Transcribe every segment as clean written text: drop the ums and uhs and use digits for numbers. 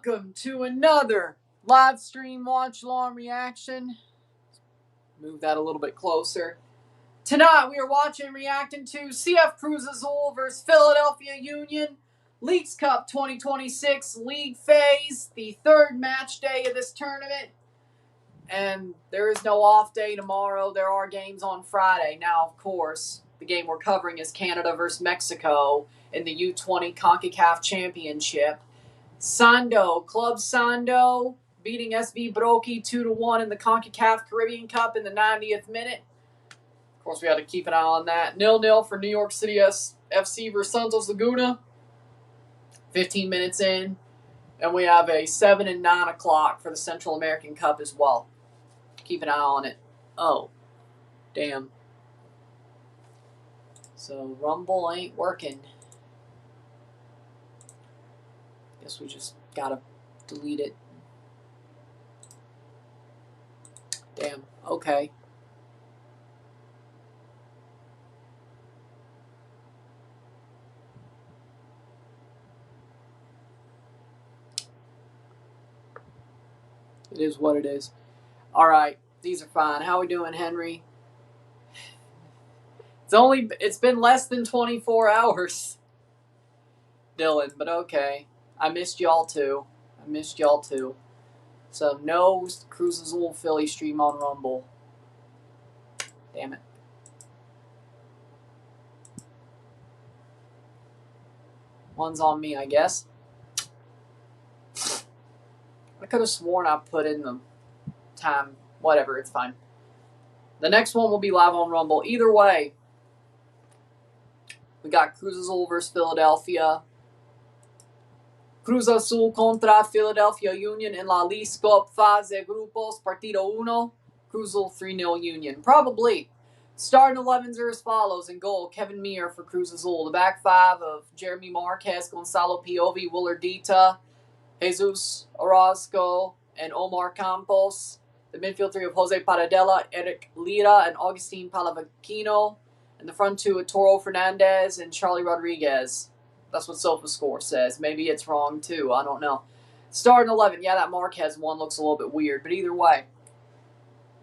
Welcome to another live stream watch-along reaction. Move that a little bit closer. Tonight we are watching and reacting to CF Cruz Azul versus Philadelphia Union. Leagues Cup 2026 league phase, the third match day of this tournament. And there is no off day tomorrow. There are games on Friday. Now, of course, the game we're covering is Canada versus Mexico in the U20 CONCACAF Championship. Club Sando, beating SV Broki 2-1 in the CONCACAF Caribbean Cup in the 90th minute. Of course, we had to keep an eye on that. 0-0 for New York City FC versus Santos Laguna. 15 minutes in. And we have a 7 and 9 o'clock for the Central American Cup as well. Keep an eye on it. Oh, damn. So, Rumble ain't working. Guess we just gotta delete it. Damn. Okay. It is what it is. Alright. These are fine. How we doing, Henry? It's been less than 24 hours. Dillon, but okay. I missed y'all too. So, no Cruz Azul Philly stream on Rumble. Damn it. One's on me, I guess. I could have sworn I put in the time. Whatever, it's fine. The next one will be live on Rumble. Either way, we got Cruz Azul versus Philadelphia. Cruz Azul contra Philadelphia Union in La Liga Cup Fase Grupos, Partido 1. Cruz Azul 3-0 Union. Probably. Starting 11s are as follows. In goal, Kevin Meir for Cruz Azul. The back five of Jeremy Marquez, Gonzalo Piovi, Willardita, Jesus Orozco, and Omar Campos. The midfield three of Jose Paradela, Eric Lira, and Augustin Palavecino. And the front two of Toro Fernandez and Charlie Rodriguez. That's what SofaScore says. Maybe it's wrong, too. I don't know. Starting 11. Yeah, that Marquez one looks a little bit weird. But either way.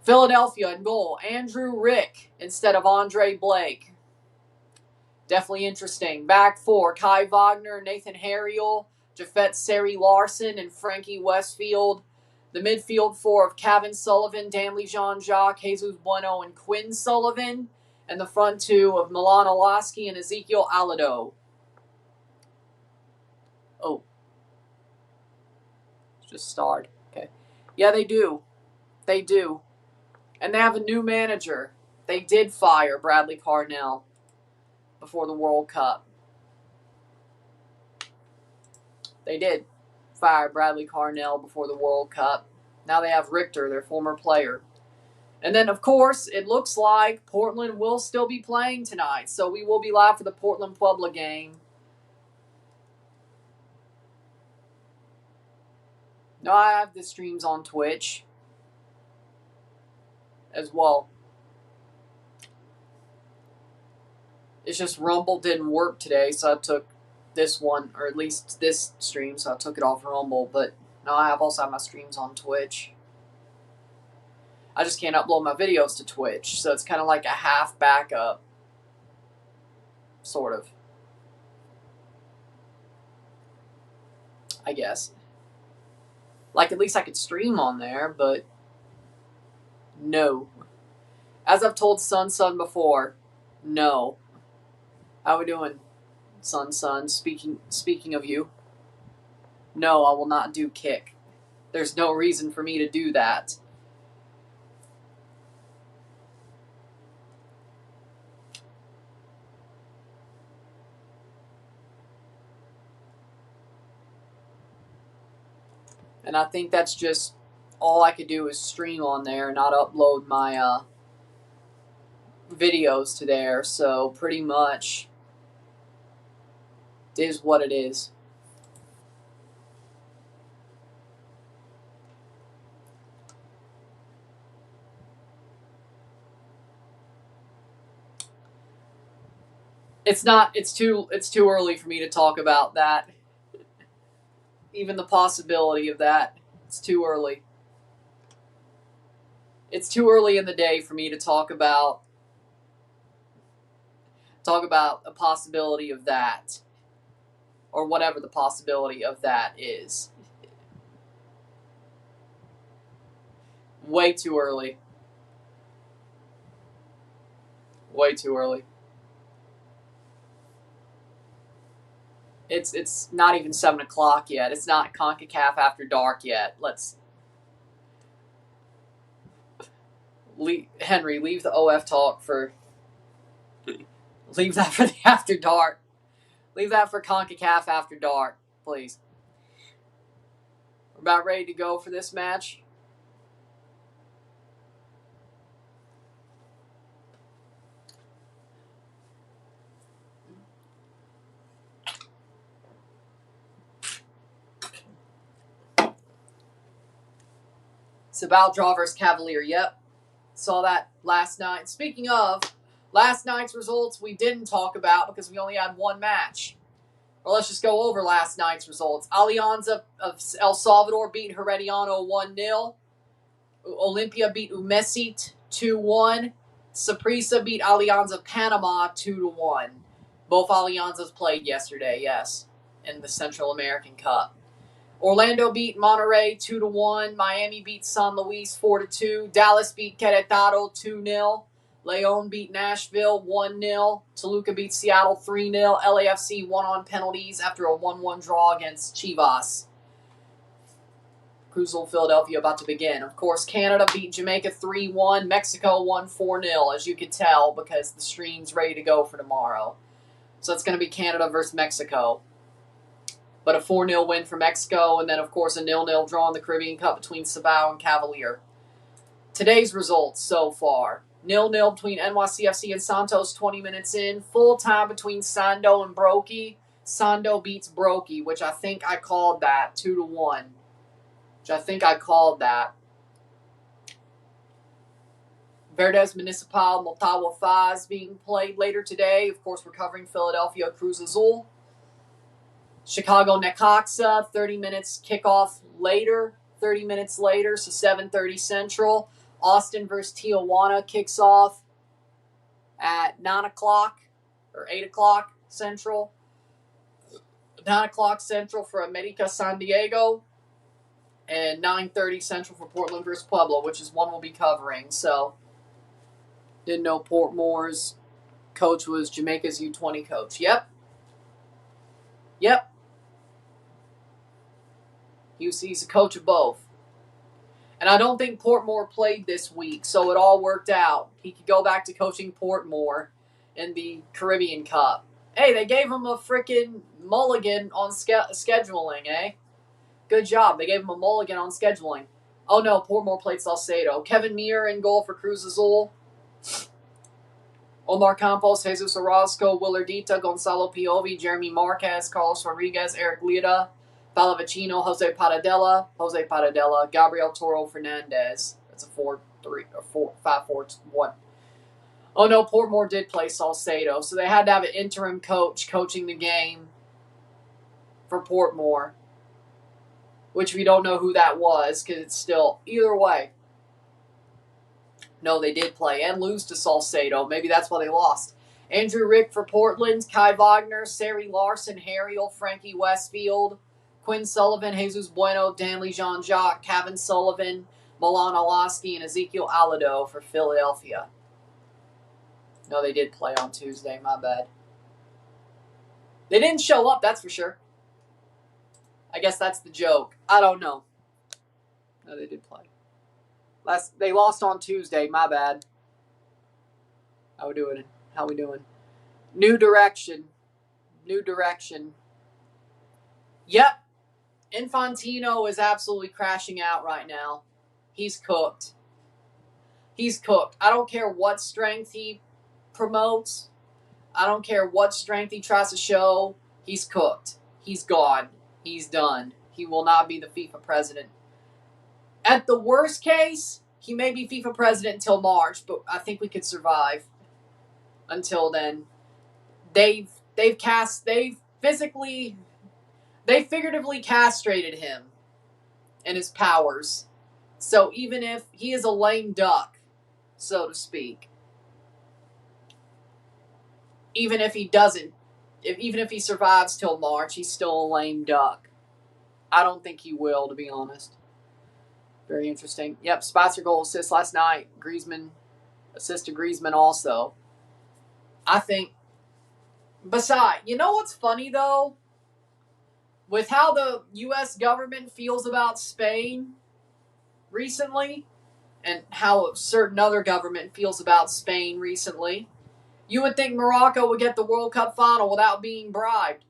Philadelphia in goal. Andrew Rick instead of Andre Blake. Definitely interesting. Back four. Kai Wagner, Nathan Harriel, Jafet Seri Larson, and Frankie Westfield. The midfield four of Kevin Sullivan, Danley Jean-Jacques, Jesus Bueno, and Quinn Sullivan. And the front two of Milan Olaski and Ezekiel Alado. Oh. Just starred. Okay. Yeah, they do. They do. And they have a new manager. They did fire Bradley Carnell before the World Cup. They did fire Bradley Carnell before the World Cup. Now they have Richter, their former player. And then, of course, it looks like Portland will still be playing tonight. So we will be live for the Portland-Puebla game. No, I have the streams on Twitch as well. It's just Rumble didn't work today, so I took this one, or at least this stream, so I took it off Rumble. But no, I also have my streams on Twitch. I just can't upload my videos to Twitch, so it's kind of like a half backup, sort of, I guess. Like, at least I could stream on there, but no. As I've told Sun before, no. How we doing, Sun? Speaking of you, no, I will not do kick. There's no reason for me to do that. And I think that's just all I could do is stream on there and not upload my videos to there. So pretty much it is what it is. It's too early for me to talk about that. even the possibility of that. It's too early. It's too early in the day for me to talk about a possibility of that, or whatever the possibility of that is. Way too early. Way too early. It's not even 7 o'clock yet. It's not CONCACAF after dark yet. Henry, leave the OF talk for. Leave that for the after dark. Leave that for CONCACAF after dark, please. We're about ready to go for this match. It's about draw versus Cavalier. Yep. Saw that last night. Speaking of, last night's results we didn't talk about because we only had one match. Or let's just go over last night's results. Alianza of El Salvador beat Herediano 1-0. Olimpia beat Umesit 2-1. Saprissa beat Alianza Panama 2-1. Both Alianzas played yesterday, yes, in the Central American Cup. Orlando beat Monterrey 2-1. Miami beat San Luis 4-2. Dallas beat Querétaro 2-0. Leon beat Nashville 1-0. Toluca beat Seattle 3-0. LAFC won on penalties after a 1-1 draw against Chivas. Cruz Azul Philadelphia about to begin. Of course, Canada beat Jamaica 3-1. Mexico won 4-0, as you could tell, because the stream's ready to go for tomorrow. So it's going to be Canada versus Mexico. But a 4-0 win for Mexico, and then, of course, a 0-0 draw in the Caribbean Cup between Sabao and Cavalier. Today's results so far. 0-0 between NYCFC and Santos 20 minutes in. Full time between Sando and Brokey. Sando beats Brokey, which I think I called that 2-1. Verdes Municipal Motagua Faz being played later today. Of course, we're covering Philadelphia Cruz Azul. Chicago Necaxa, 30 minutes kickoff later, 30 minutes later, so 7:30 Central. Austin versus Tijuana kicks off at 9 o'clock or 8 o'clock Central. 9 o'clock Central for America San Diego. And 9:30 Central for Portland versus Pueblo, which is one we'll be covering. So, didn't know Portmore's coach was Jamaica's U20 coach. Yep. He's a coach of both. And I don't think Portmore played this week, so it all worked out. He could go back to coaching Portmore in the Caribbean Cup. Hey, they gave him a freaking mulligan on scheduling, eh? Good job. They gave him a mulligan on scheduling. Oh, no, Portmore played Salcedo. Kevin Muir in goal for Cruz Azul. Omar Campos, Jesus Orozco, Willardita, Gonzalo Piovi, Jeremy Marquez, Carlos Rodriguez, Eric Lira, Palavicino, Jose Paradella, Gabriel Toro Fernandez. That's a 5-4-1. Oh no, Portmore did play Salcedo, so they had to have an interim coach coaching the game for Portmore, which we don't know who that was because it's still either way. No, they did play and lose to Salcedo. Maybe that's why they lost. Andrew Rick for Portland, Kai Wagner, Sari Larson, Harriel, Frankie Westfield, Quinn Sullivan, Jesus Bueno, Danley Jean-Jacques, Kevin Sullivan, Milan Olaski, and Ezekiel Alado for Philadelphia. No, they did play on Tuesday. My bad. They didn't show up, that's for sure. I guess that's the joke. I don't know. No, they did play. They lost on Tuesday. My bad. How we doing? New direction. Yep. Infantino is absolutely crashing out right now. He's cooked. I don't care what strength he promotes. I don't care what strength he tries to show. He's cooked. He's gone. He's done. He will not be the FIFA president. At the worst case, he may be FIFA president until March, but I think we could survive until then. They've they figuratively castrated him and his powers. So even if he is a lame duck, so to speak, even if he doesn't, even if he survives till March, he's still a lame duck. I don't think he will, to be honest. Very interesting. Yep, Spicer goal assist last night. Griezmann assist to Griezmann also. I think, besides, you know what's funny though? With how the U.S. government feels about Spain recently, and how a certain other government feels about Spain recently, you would think Morocco would get the World Cup final without being bribed.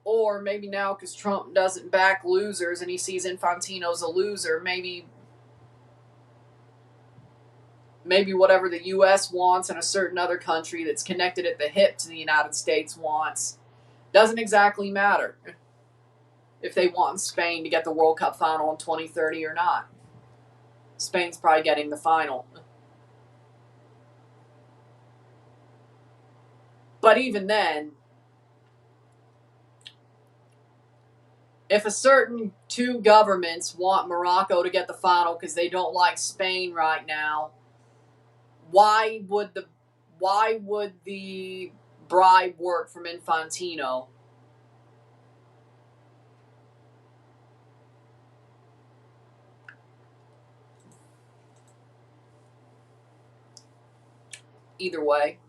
Or maybe now, because Trump doesn't back losers and he sees Infantino's a loser, maybe whatever the U.S. wants and a certain other country that's connected at the hip to the United States wants doesn't exactly matter if they want Spain to get the World Cup final in 2030 or not. Spain's probably getting the final. But even then, if a certain two governments want Morocco to get the final because they don't like Spain right now, why would the bribe work from Infantino? Either way.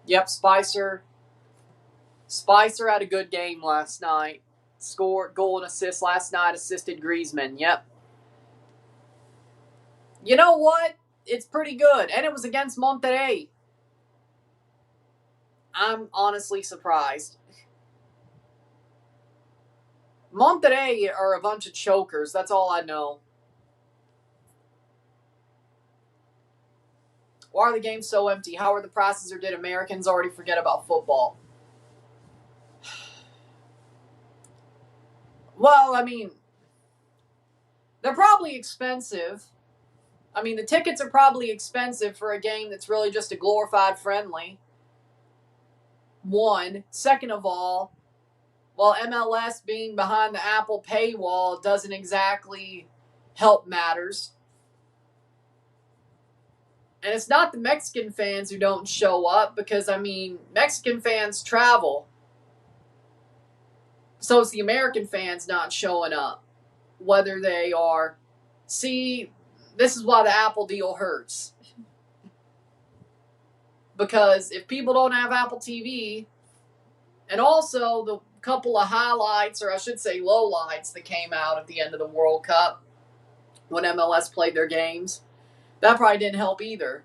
Yep, Spicer had a good game last night. Scored goal and assist last night, assisted Griezmann. Yep. You know what? It's pretty good. And it was against Monterrey. I'm honestly surprised. Monterrey are a bunch of chokers. That's all I know. Why are the games so empty? How are the prices, or did Americans already forget about football? Well, I mean, they're probably expensive. I mean, the tickets are probably expensive for a game that's really just a glorified friendly. One. Second of all, while MLS being behind the Apple paywall doesn't exactly help matters. And it's not the Mexican fans who don't show up because, I mean, Mexican fans travel. So it's the American fans not showing up. Whether they are... See, this is why the Apple deal hurts. Because if people don't have Apple TV, and also the couple of highlights, or I should say lowlights, that came out at the end of the World Cup when MLS played their games, that probably didn't help either.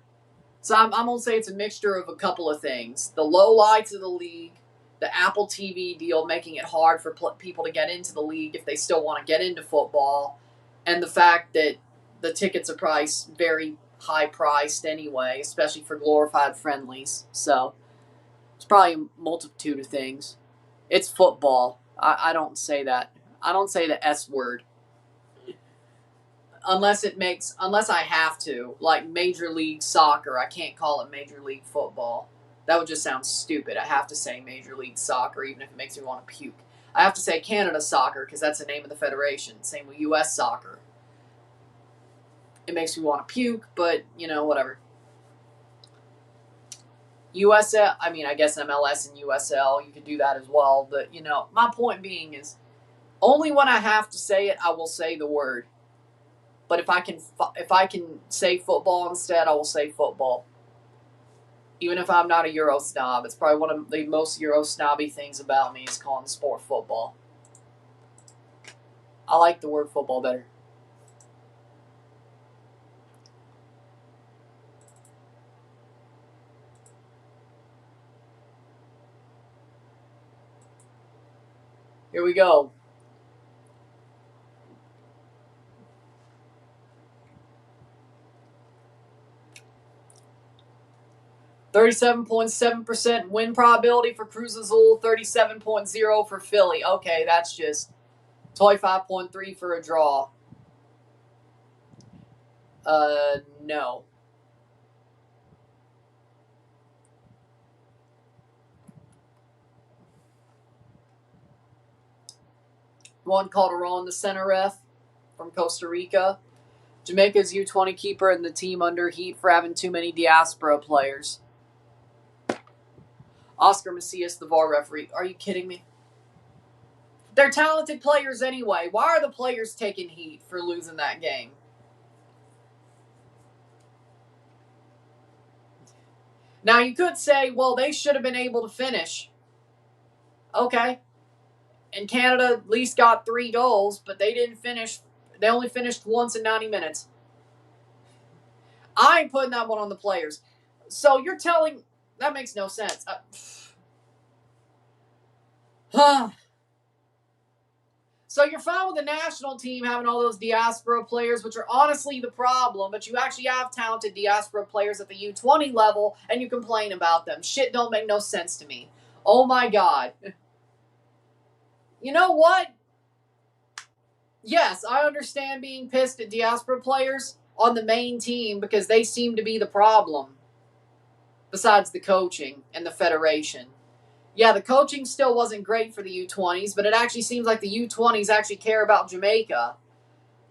So I'm going to say it's a mixture of a couple of things. The lowlights of the league, the Apple TV deal making it hard for people to get into the league if they still want to get into football, and the fact that the tickets are priced very high priced anyway, especially for glorified friendlies. So it's probably a multitude of things. It's football. I don't say that. I don't say the S word. Unless I have to, like Major League Soccer. I can't call it Major League Football. That would just sound stupid. I have to say Major League Soccer, even if it makes me want to puke. I have to say Canada Soccer because that's the name of the federation. Same with U.S. Soccer. It makes me want to puke, but, whatever. USL, I guess MLS and USL, you could do that as well. But, my point being is, only when I have to say it, I will say the word. But if I can say football instead, I will say football. Even if I'm not a Euro snob, it's probably one of the most Euro snobby things about me is calling the sport football. I like the word football better. Here we go. %37.7% win probability for Cruz Azul, 37.0 for Philly. Okay, that's just 25.3 for a draw. No. Juan Calderon, the center ref from Costa Rica. Jamaica's U20 keeper and the team under heat for having too many diaspora players. Oscar Macias, the VAR referee. Are you kidding me? They're talented players anyway. Why are the players taking heat for losing that game? Now, you could say, well, they should have been able to finish. Okay. And Canada at least got 3 goals, but they didn't finish. They only finished once in 90 minutes. I ain't putting that one on the players. So you're telling... That makes no sense. So you're fine with the national team having all those diaspora players, which are honestly the problem, but you actually have talented diaspora players at the U20 level, and you complain about them. Shit don't make no sense to me. Oh my God. You know what? Yes, I understand being pissed at diaspora players on the main team because they seem to be the problem, besides the coaching and the federation. Yeah, the coaching still wasn't great for the U20s, but it actually seems like the U20s actually care about Jamaica.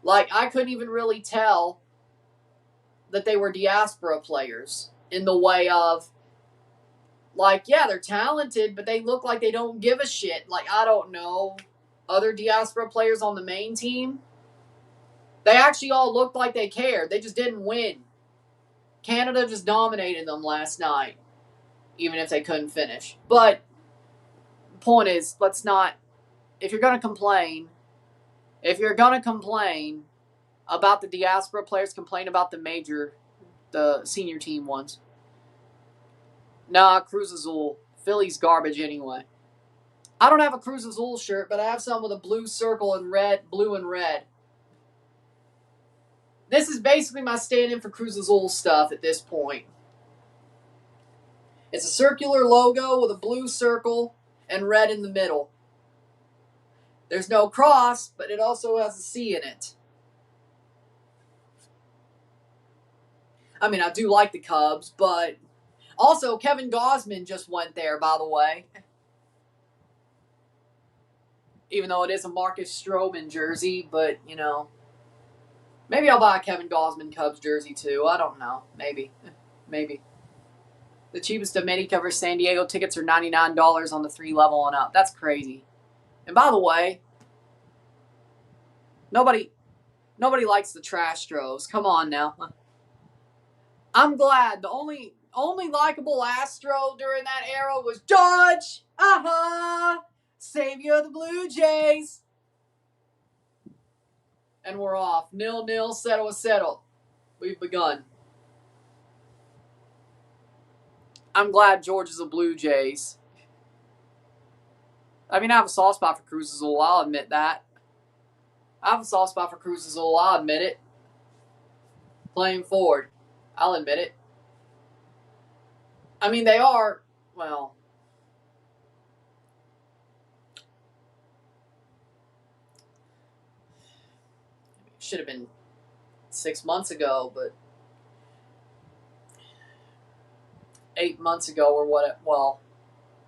Like, I couldn't even really tell that they were diaspora players in the way of, like, yeah, they're talented, but they look like they don't give a shit. Like, I don't know, other diaspora players on the main team, they actually all looked like they cared. They just didn't win. Canada just dominated them last night, even if they couldn't finish. But the point is, let's not, if you're going to complain about the diaspora players, complain about the senior team ones. Nah, Cruz Azul. Philly's garbage anyway. I don't have a Cruz Azul shirt, but I have some with a blue circle and blue and red. This is basically my stand-in for Cruz Azul stuff at this point. It's a circular logo with a blue circle and red in the middle. There's no cross, but it also has a C in it. I mean, I do like the Cubs, but also Kevin Gausman just went there, by the way. Even though it is a Marcus Stroman jersey, but, you know, maybe I'll buy a Kevin Gausman Cubs jersey too. I don't know. Maybe. The cheapest Dominica versus San Diego tickets are $99 on the 3 level and up. That's crazy. And by the way, nobody likes the Trastros. Come on now. I'm glad. The only likable Astro during that era was Judge. Savior of the Blue Jays. And we're off. 0-0, settle. We've begun. I'm glad George is a Blue Jays. I mean, I have a soft spot for Cruz Azul. I'll admit that. I have a soft spot for Cruz Azul. I'll admit it. Playing forward. I'll admit it. I mean, they are, well, should have been 6 months ago, but 8 months ago or what, well,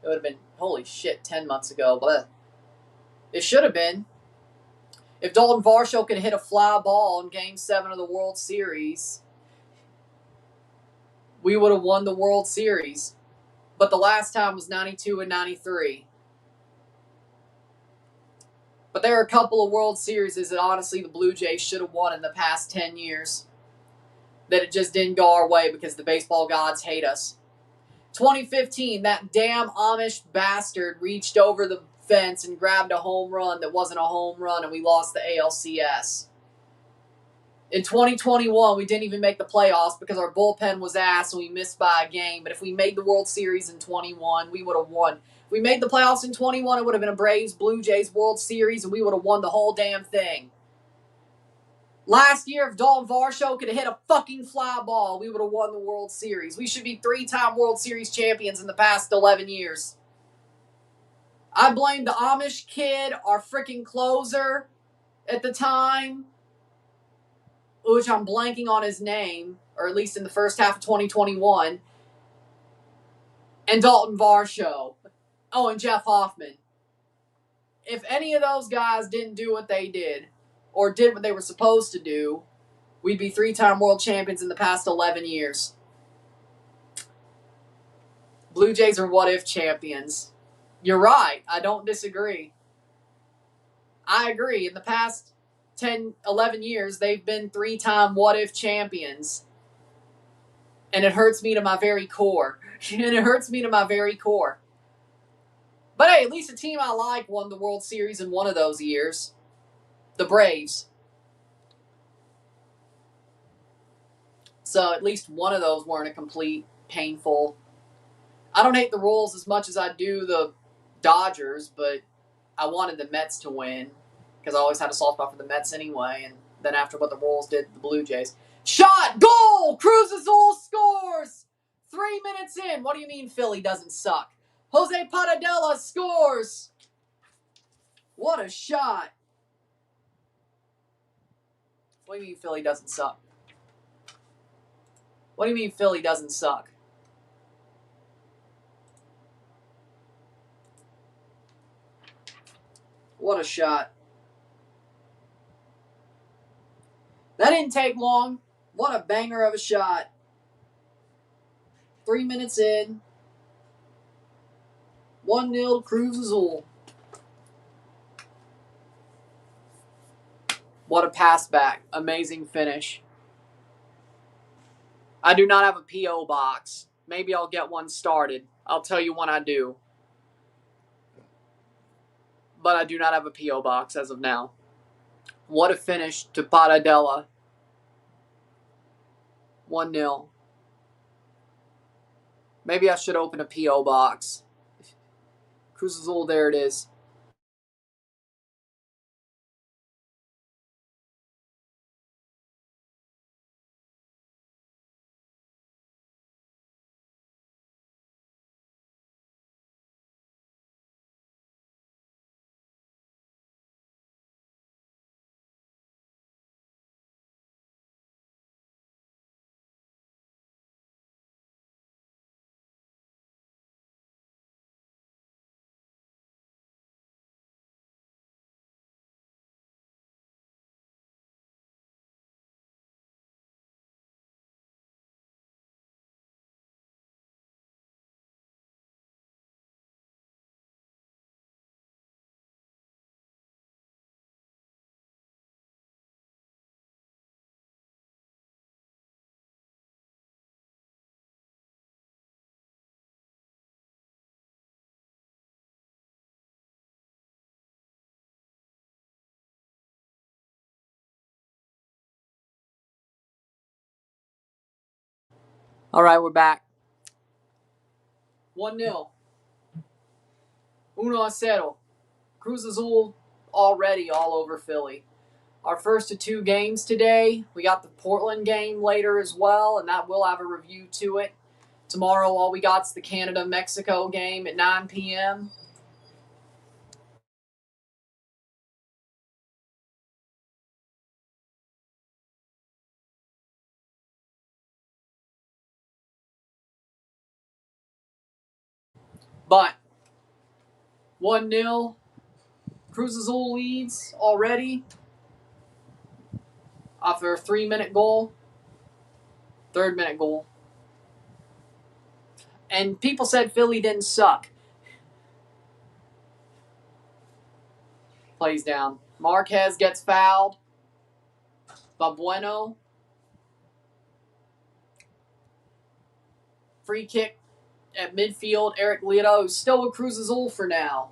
it would have been, holy shit, 10 months ago, but it should have been. If Dalton Varsho could hit a fly ball in Game 7 of the World Series, we would have won the World Series. But the last time was 92 and 93. But there are a couple of World Series that honestly the Blue Jays should have won in the past 10 years. That it just didn't go our way because the baseball gods hate us. 2015, that damn Amish bastard reached over the fence and grabbed a home run that wasn't a home run, and we lost the ALCS. In 2021, we didn't even make the playoffs because our bullpen was ass and we missed by a game. But if we made the World Series in 21, we would have won. If we made the playoffs in 21, it would have been a Braves-Blue Jays World Series, and we would have won the whole damn thing. Last year, if Dalton Varsho could have hit a fucking fly ball, we would have won the World Series. We should be 3-time World Series champions in the past 11 years. I blame the Amish kid, our freaking closer at the time. which I'm blanking on his name, or at least in the first half of 2021, and Dalton Varsho. Oh, and Jeff Hoffman. If any of those guys didn't do what they did, or did what they were supposed to do, we'd be 3-time world champions in the past 11 years. Blue Jays are what-if champions. You're right. I don't disagree. I agree. In the past 10, 11 years, they've been 3-time what-if champions. And it hurts me to my very core. And it hurts me to my very core. But hey, at least a team I like won the World Series in one of those years. The Braves. So at least one of those weren't a complete painful. I don't hate the Royals as much as I do the Dodgers, but I wanted the Mets to win because I always had a soft spot for the Mets anyway. And then after what the Royals did to the Blue Jays. Shot! Goal! Cruz Azul scores! 3 minutes in. What do you mean Philly doesn't suck? Jose Paradela scores! What a shot. What do you mean Philly doesn't suck? What do you mean Philly doesn't suck? What a shot. That didn't take long. What a banger of a shot. 3 minutes in. 1-0 Cruz Azul. What a pass back. Amazing finish. I do not have a P.O. box. Maybe I'll get one started. I'll tell you when I do. But I do not have a P.O. box as of now. What a finish to Paradela. 1-0. Maybe I should open a P.O. box. Cruz Azul, there it is. All right, we're back. 1-0. 1-0. Cruz Azul already all over Philly. Our first of 2 games today. We got the Portland game later as well, and that will have a review to it. Tomorrow, all we got is the Canada-Mexico game at 9 p.m. But 1-0. Cruz Azul leads already off their 3-minute goal. 3rd-minute goal. And people said Philly didn't suck. Plays down. Marquez gets fouled. Babueno. Free kick at midfield. Eric Lieto, who's still with Cruz Azul for now.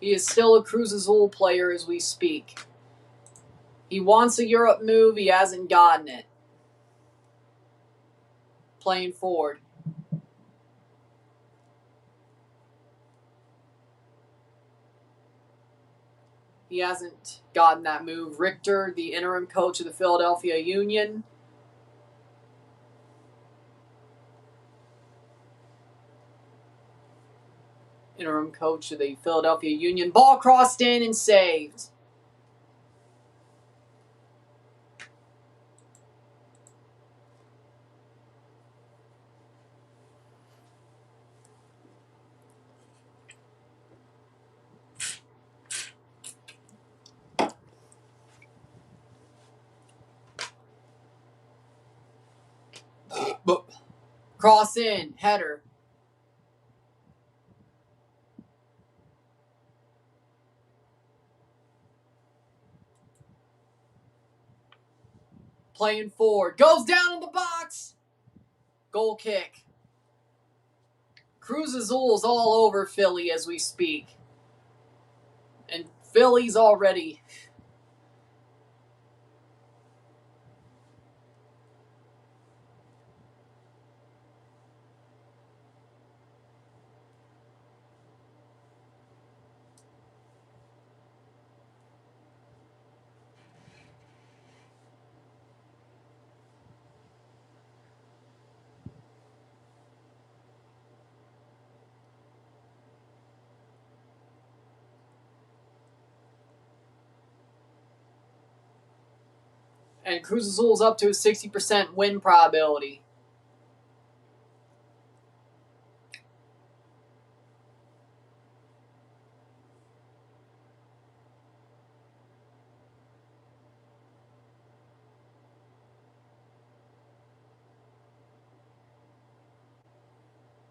He is still a Cruz Azul player as we speak. He wants a Europe move. He hasn't gotten it. Playing forward. He hasn't gotten that move. Richter, the interim coach of the Philadelphia Union. Interim coach of the Philadelphia Union. Ball crossed in and saved. Cross in, header. Playing forward. Goes down in the box. Goal kick. Cruz Azul's all over Philly as we speak. And Philly's already... And Cruz Azul's up to a 60% win probability.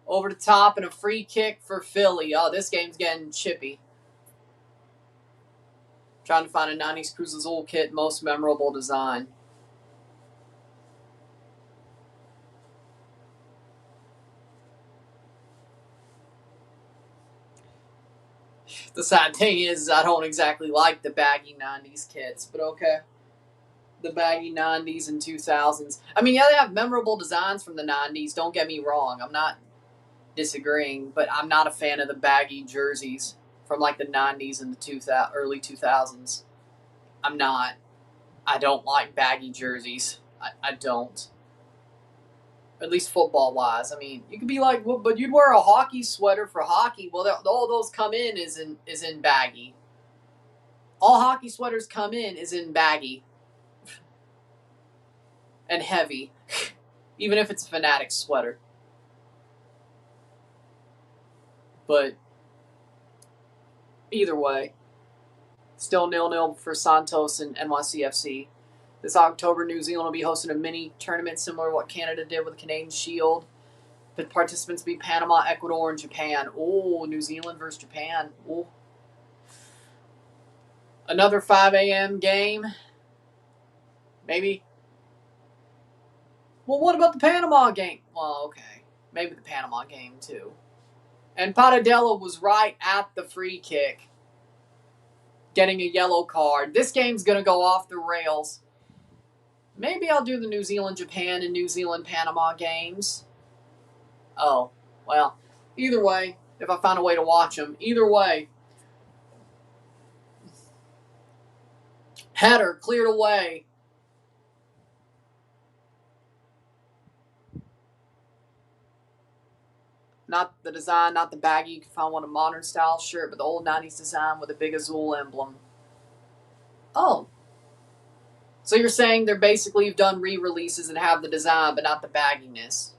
Over the top and a free kick for Philly. Oh, this game's getting chippy. Trying to find a 90s Cruz Azul kit, most memorable design. The sad thing is I don't exactly like the baggy 90s kits, but okay. The baggy 90s and 2000s. I mean, yeah, they have memorable designs from the 90s. Don't get me wrong. I'm not disagreeing, but I'm not a fan of the baggy jerseys from like the 90s and the early 2000s. I'm not. I don't like baggy jerseys. I don't. At least football-wise. I mean, you could be like, well, but you'd wear a hockey sweater for hockey. Well, all those come in is in baggy. All hockey sweaters come in is in baggy. And heavy. Even if it's a Fanatic sweater. But either way, still 0-0 for Santos and NYCFC. This October, New Zealand will be hosting a mini tournament similar to what Canada did with the Canadian Shield. The participants will be Panama, Ecuador, and Japan. Oh, New Zealand versus Japan. Oh. Another 5 a.m. game. Maybe. Well, what about the Panama game? Well, okay. Maybe the Panama game, too. And Paradella was right at the free kick. Getting a yellow card. This game's going to go off the rails. Maybe I'll do the New Zealand-Japan and New Zealand-Panama games. Oh, well, either way, if I find a way to watch them, either way. Header cleared away. Not the design, not the baggy. You can find one a modern style shirt, but the old 90s design with a big Azul emblem. Oh. So you're saying they're basically have done re-releases and have the design, but not the bagginess.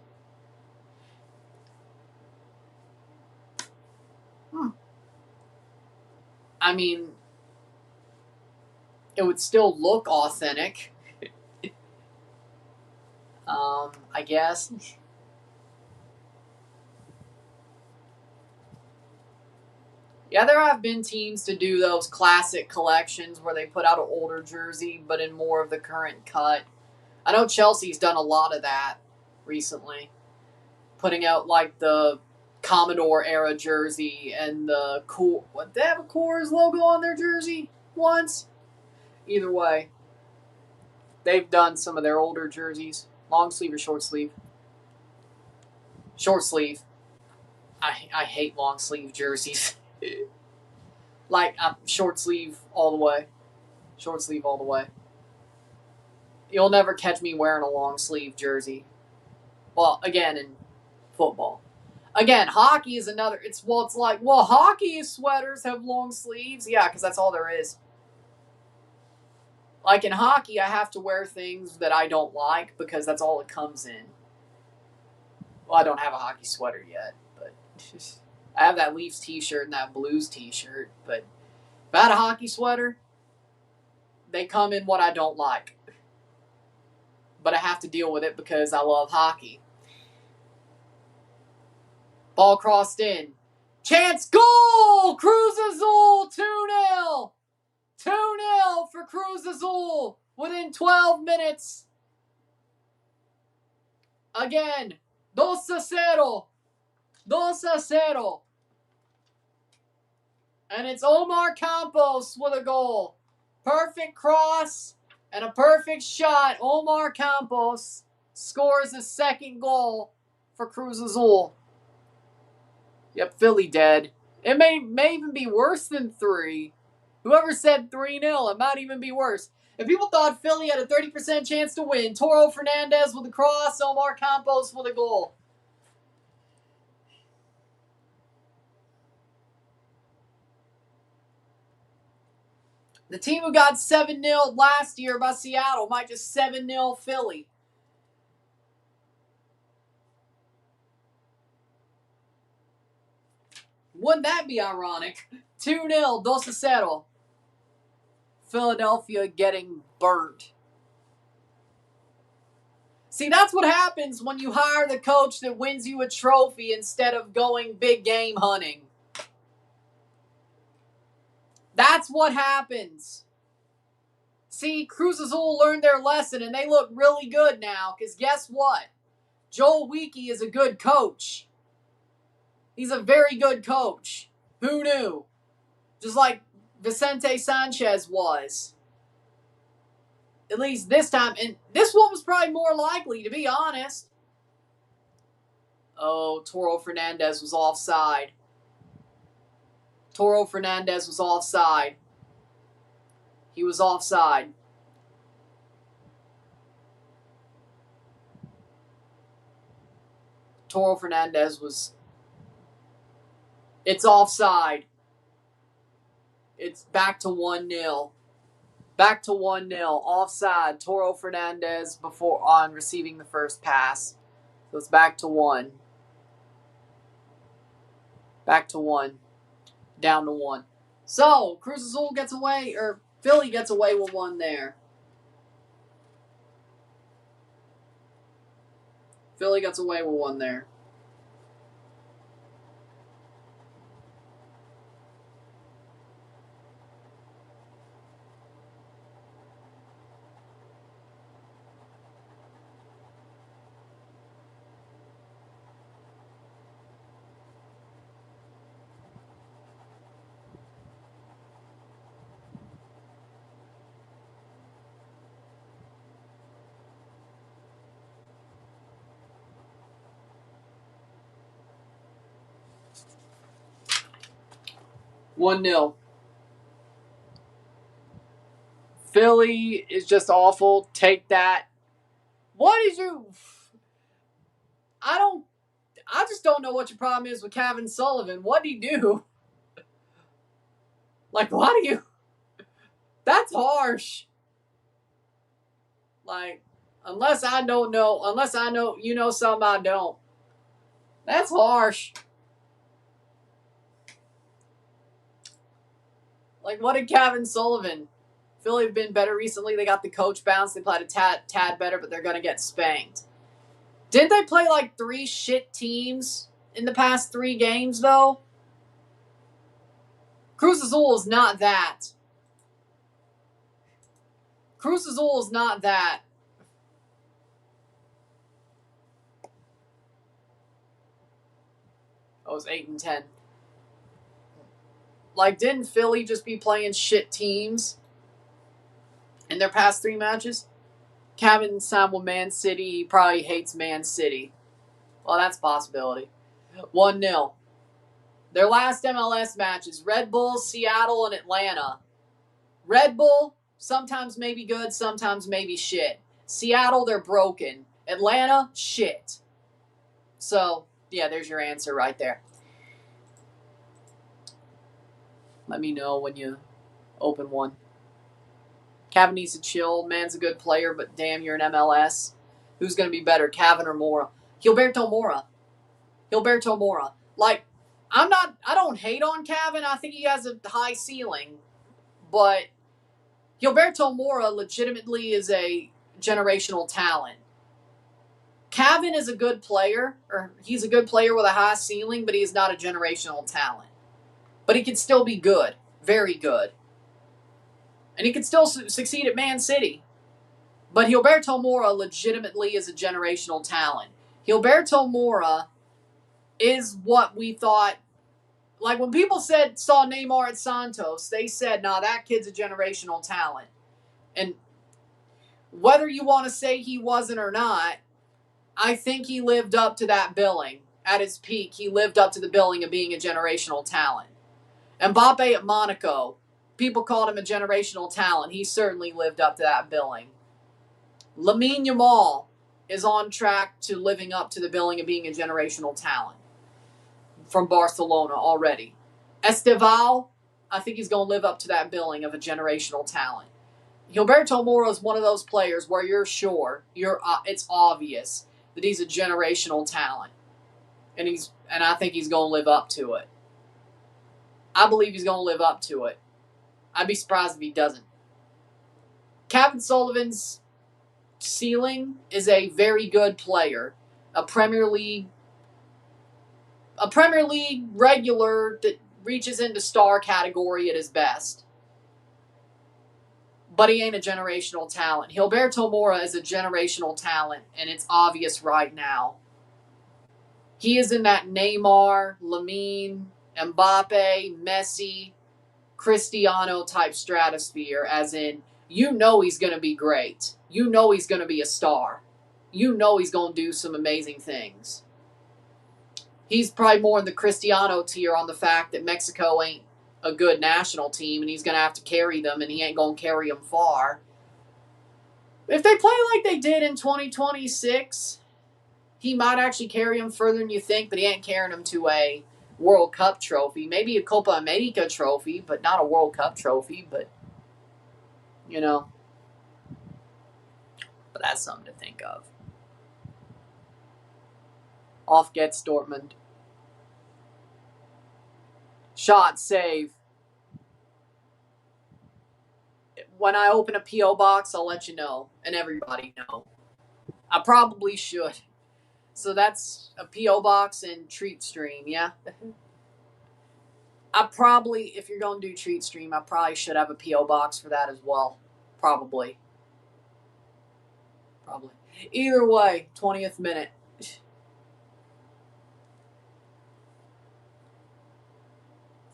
I mean, it would still look authentic. I guess. Yeah, there have been teams to do those classic collections where they put out an older jersey, but in more of the current cut. I know Chelsea's done a lot of that recently. Putting out like the Commodore era jersey and the cool. What, they have a Coors logo on their jersey once? Either way, they've done some of their older jerseys. Long sleeve or short sleeve? Short sleeve. I hate long sleeve jerseys. Like, short sleeve all the way. Short sleeve all the way. You'll never catch me wearing a long sleeve jersey. Well, again, in football. Again, hockey is another. It's like, hockey sweaters have long sleeves. Yeah, because that's all there is. Like in hockey, I have to wear things that I don't like because that's all it comes in. Well, I don't have a hockey sweater yet, but I have that Leafs t-shirt and that Blues t-shirt. But if I had a hockey sweater, they come in what I don't like. But I have to deal with it because I love hockey. Ball crossed in. Chance goal! Cruz Azul 2-0. 2-0 for Cruz Azul within 12 minutes. Again, 2-0. 2-0. And it's Omar Campos with a goal. Perfect cross and a perfect shot. Omar Campos scores his second goal for Cruz Azul. Yep, Philly dead. It may even be worse than 3. Whoever said 3-0, it might even be worse. If people thought Philly had a 30% chance to win, Toro Fernandez with a cross, Omar Campos with a goal. The team who got 7-0 last year by Seattle might just 7-0 Philly. Wouldn't that be ironic? 2-0, 2-0. Philadelphia getting burnt. See, that's what happens when you hire the coach that wins you a trophy instead of going big game hunting. That's what happens. See, Cruz Azul learned their lesson and they look really good now because guess what? Joel Weeke is a good coach. He's a very good coach. Who knew? Just like Vicente Sanchez was. At least this time. And this one was probably more likely, to be honest. Oh, Toro Fernandez was offside. Toro Fernandez was offside. He was offside. Toro Fernandez was... It's offside. It's back to 1-0. Back to 1-0. Offside. Toro Fernandez before on receiving the first pass. So it's back to 1. Back to 1. Down to 1. So, Cruz Azul gets away, or Philly gets away with 1 there. Philly gets away with 1 there. One 0. Philly is just awful. Take that. What is you? I just don't know what your problem is with Kevin Sullivan. What did he do? Like, why do you? That's harsh. Like, unless I know you know something I don't. That's harsh. Like, what did Kevin Sullivan? Philly have been better recently. They got the coach bounce. They played a tad better, but they're going to get spanked. Didn't they play like 3 shit teams in the past 3 games, though? Cruz Azul is not that. Cruz Azul is not that. Oh, it was 8 and 10. Like, didn't Philly just be playing shit teams in their past 3 matches? Kevin signed with Man City. He probably hates Man City. Well, that's a possibility. 1-0. Their last MLS matches, Red Bull, Seattle, and Atlanta. Red Bull, sometimes maybe good, sometimes maybe shit. Seattle, they're broken. Atlanta, shit. So, yeah, there's your answer right there. Let me know when you open one. Cavan needs to chill. Man's a good player, but damn, you're an MLS. Who's going to be better, Cavan or Mora? Gilberto Mora. Gilberto Mora. Like, I don't hate on Cavan. I think he has a high ceiling. But Gilberto Mora legitimately is a generational talent. Cavan is a good player, or he's a good player with a high ceiling, but he's not a generational talent. But he can still be good, very good. And he can still succeed at Man City. But Gilberto Mora legitimately is a generational talent. Gilberto Mora is what we thought. Like when people saw Neymar at Santos, they said, nah, that kid's a generational talent. And whether you want to say he wasn't or not, I think he lived up to that billing. At his peak, he lived up to the billing of being a generational talent. Mbappe at Monaco, people called him a generational talent. He certainly lived up to that billing. Lamine Yamal is on track to living up to the billing of being a generational talent from Barcelona already. Esteval, I think he's going to live up to that billing of a generational talent. Gilberto Mora is one of those players where you're sure, it's obvious that he's a generational talent. And I think he's going to live up to it. I believe he's going to live up to it. I'd be surprised if he doesn't. Kevin Sullivan's ceiling is a very good player. A Premier League regular that reaches into star category at his best. But he ain't a generational talent. Gilberto Mora is a generational talent, and it's obvious right now. He is in that Neymar, Lamine, Mbappe, Messi, Cristiano type stratosphere, as in, you know he's going to be great. You know he's going to be a star. You know he's going to do some amazing things. He's probably more in the Cristiano tier on the fact that Mexico ain't a good national team and he's going to have to carry them and he ain't going to carry them far. If they play like they did in 2026, he might actually carry them further than you think, but he ain't carrying them to a World Cup trophy. Maybe a Copa America trophy, but not a World Cup trophy. But, you know. But that's something to think of. Off gets Dortmund. Shot, save. When I open a P.O. box, I'll let you know. And everybody know. I probably should. So that's a P.O. box and treat stream, yeah? I probably, if you're going to do treat stream, I probably should have a P.O. box for that as well. Probably. Either way, 20th minute.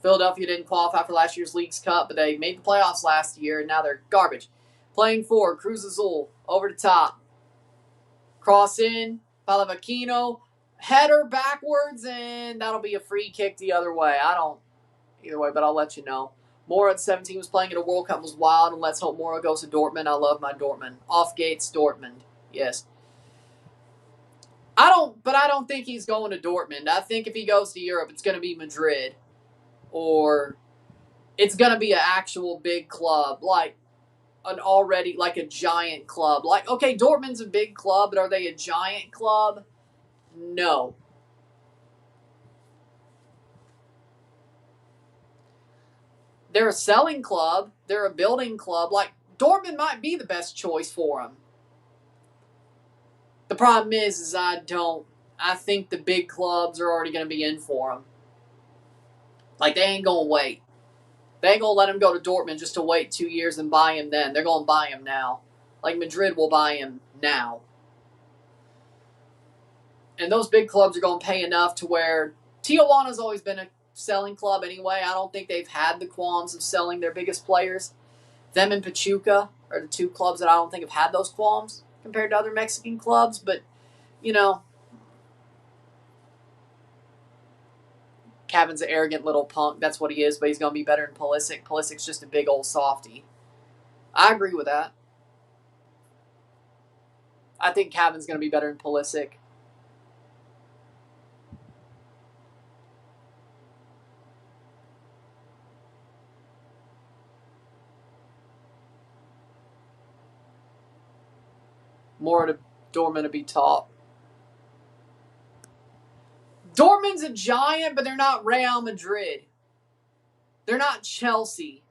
Philadelphia didn't qualify for last year's Leagues Cup, but they made the playoffs last year, and now they're garbage. Playing for Cruz Azul, over the top. Cross in, Palavecino, header backwards, and that'll be a free kick the other way. Either way, but I'll let you know. Mora at 17 was playing at a World Cup, was wild, and let's hope Mora goes to Dortmund. I love my Dortmund. Off gates, Dortmund. Yes. I don't think he's going to Dortmund. I think if he goes to Europe, it's going to be Madrid. Or it's going to be an actual big club, like a giant club. Like, okay, Dortmund's a big club, but are they a giant club? No. They're a selling club. They're a building club. Like, Dortmund might be the best choice for him. The problem is I think the big clubs are already going to be in for him. Like, they ain't going to wait. They ain't going to let him go to Dortmund just to wait 2 years and buy him then. They're going to buy him now. Like, Madrid will buy him now. And those big clubs are going to pay enough to where Tijuana's always been a selling club anyway. I don't think they've had the qualms of selling their biggest players. Them and Pachuca are the two clubs that I don't think have had those qualms compared to other Mexican clubs. But, you know, Cavan's an arrogant little punk. That's what he is, but he's going to be better than Pulisic. Pulisic's just a big old softy. I agree with that. I think Cavan's going to be better than Pulisic. More to Dortmund to be top. Dortmund's a giant, but they're not Real Madrid. They're not Chelsea.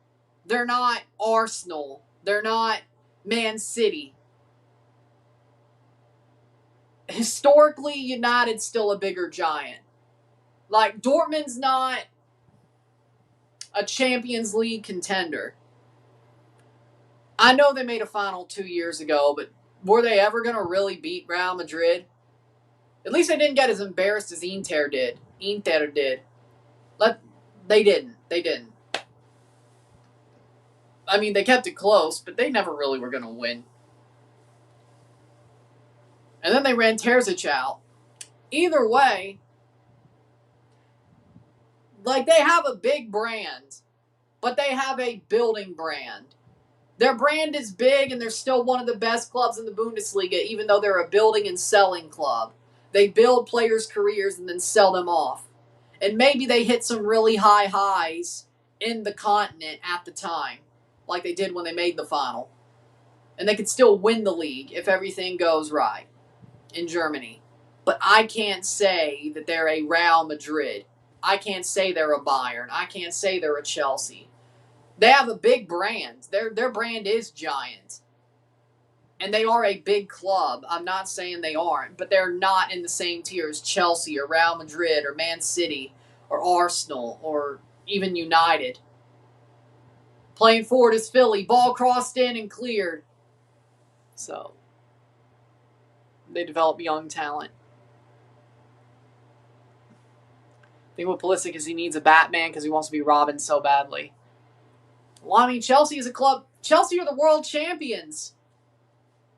They're not Arsenal. They're not Man City. historically, United's still a bigger giant. Like, Dortmund's not a Champions League contender. I know they made a final 2 years ago, but were they ever going to really beat Real Madrid? At least they didn't get as embarrassed as Inter did. They didn't. I mean, they kept it close, but they never really were going to win. And then they ran Terzic out. Either way, like, they have a big brand, but they have a building brand. Their brand is big, and they're still one of the best clubs in the Bundesliga, even though they're a building and selling club. They build players' careers and then sell them off. And maybe they hit some really high highs in the continent at the time, like they did when they made the final. And they could still win the league if everything goes right in Germany. But I can't say that they're a Real Madrid. I can't say they're a Bayern. I can't say they're a Chelsea. They have a big brand. Their brand is giant. And they are a big club. I'm not saying they aren't, but they're not in the same tier as Chelsea or Real Madrid or Man City or Arsenal or even United. Playing forward is Philly. Ball crossed in and cleared. So, they develop young talent. I think with Pulisic is he needs a Batman because he wants to be Robin so badly. Well, I mean, Chelsea is a club. Chelsea are the world champions.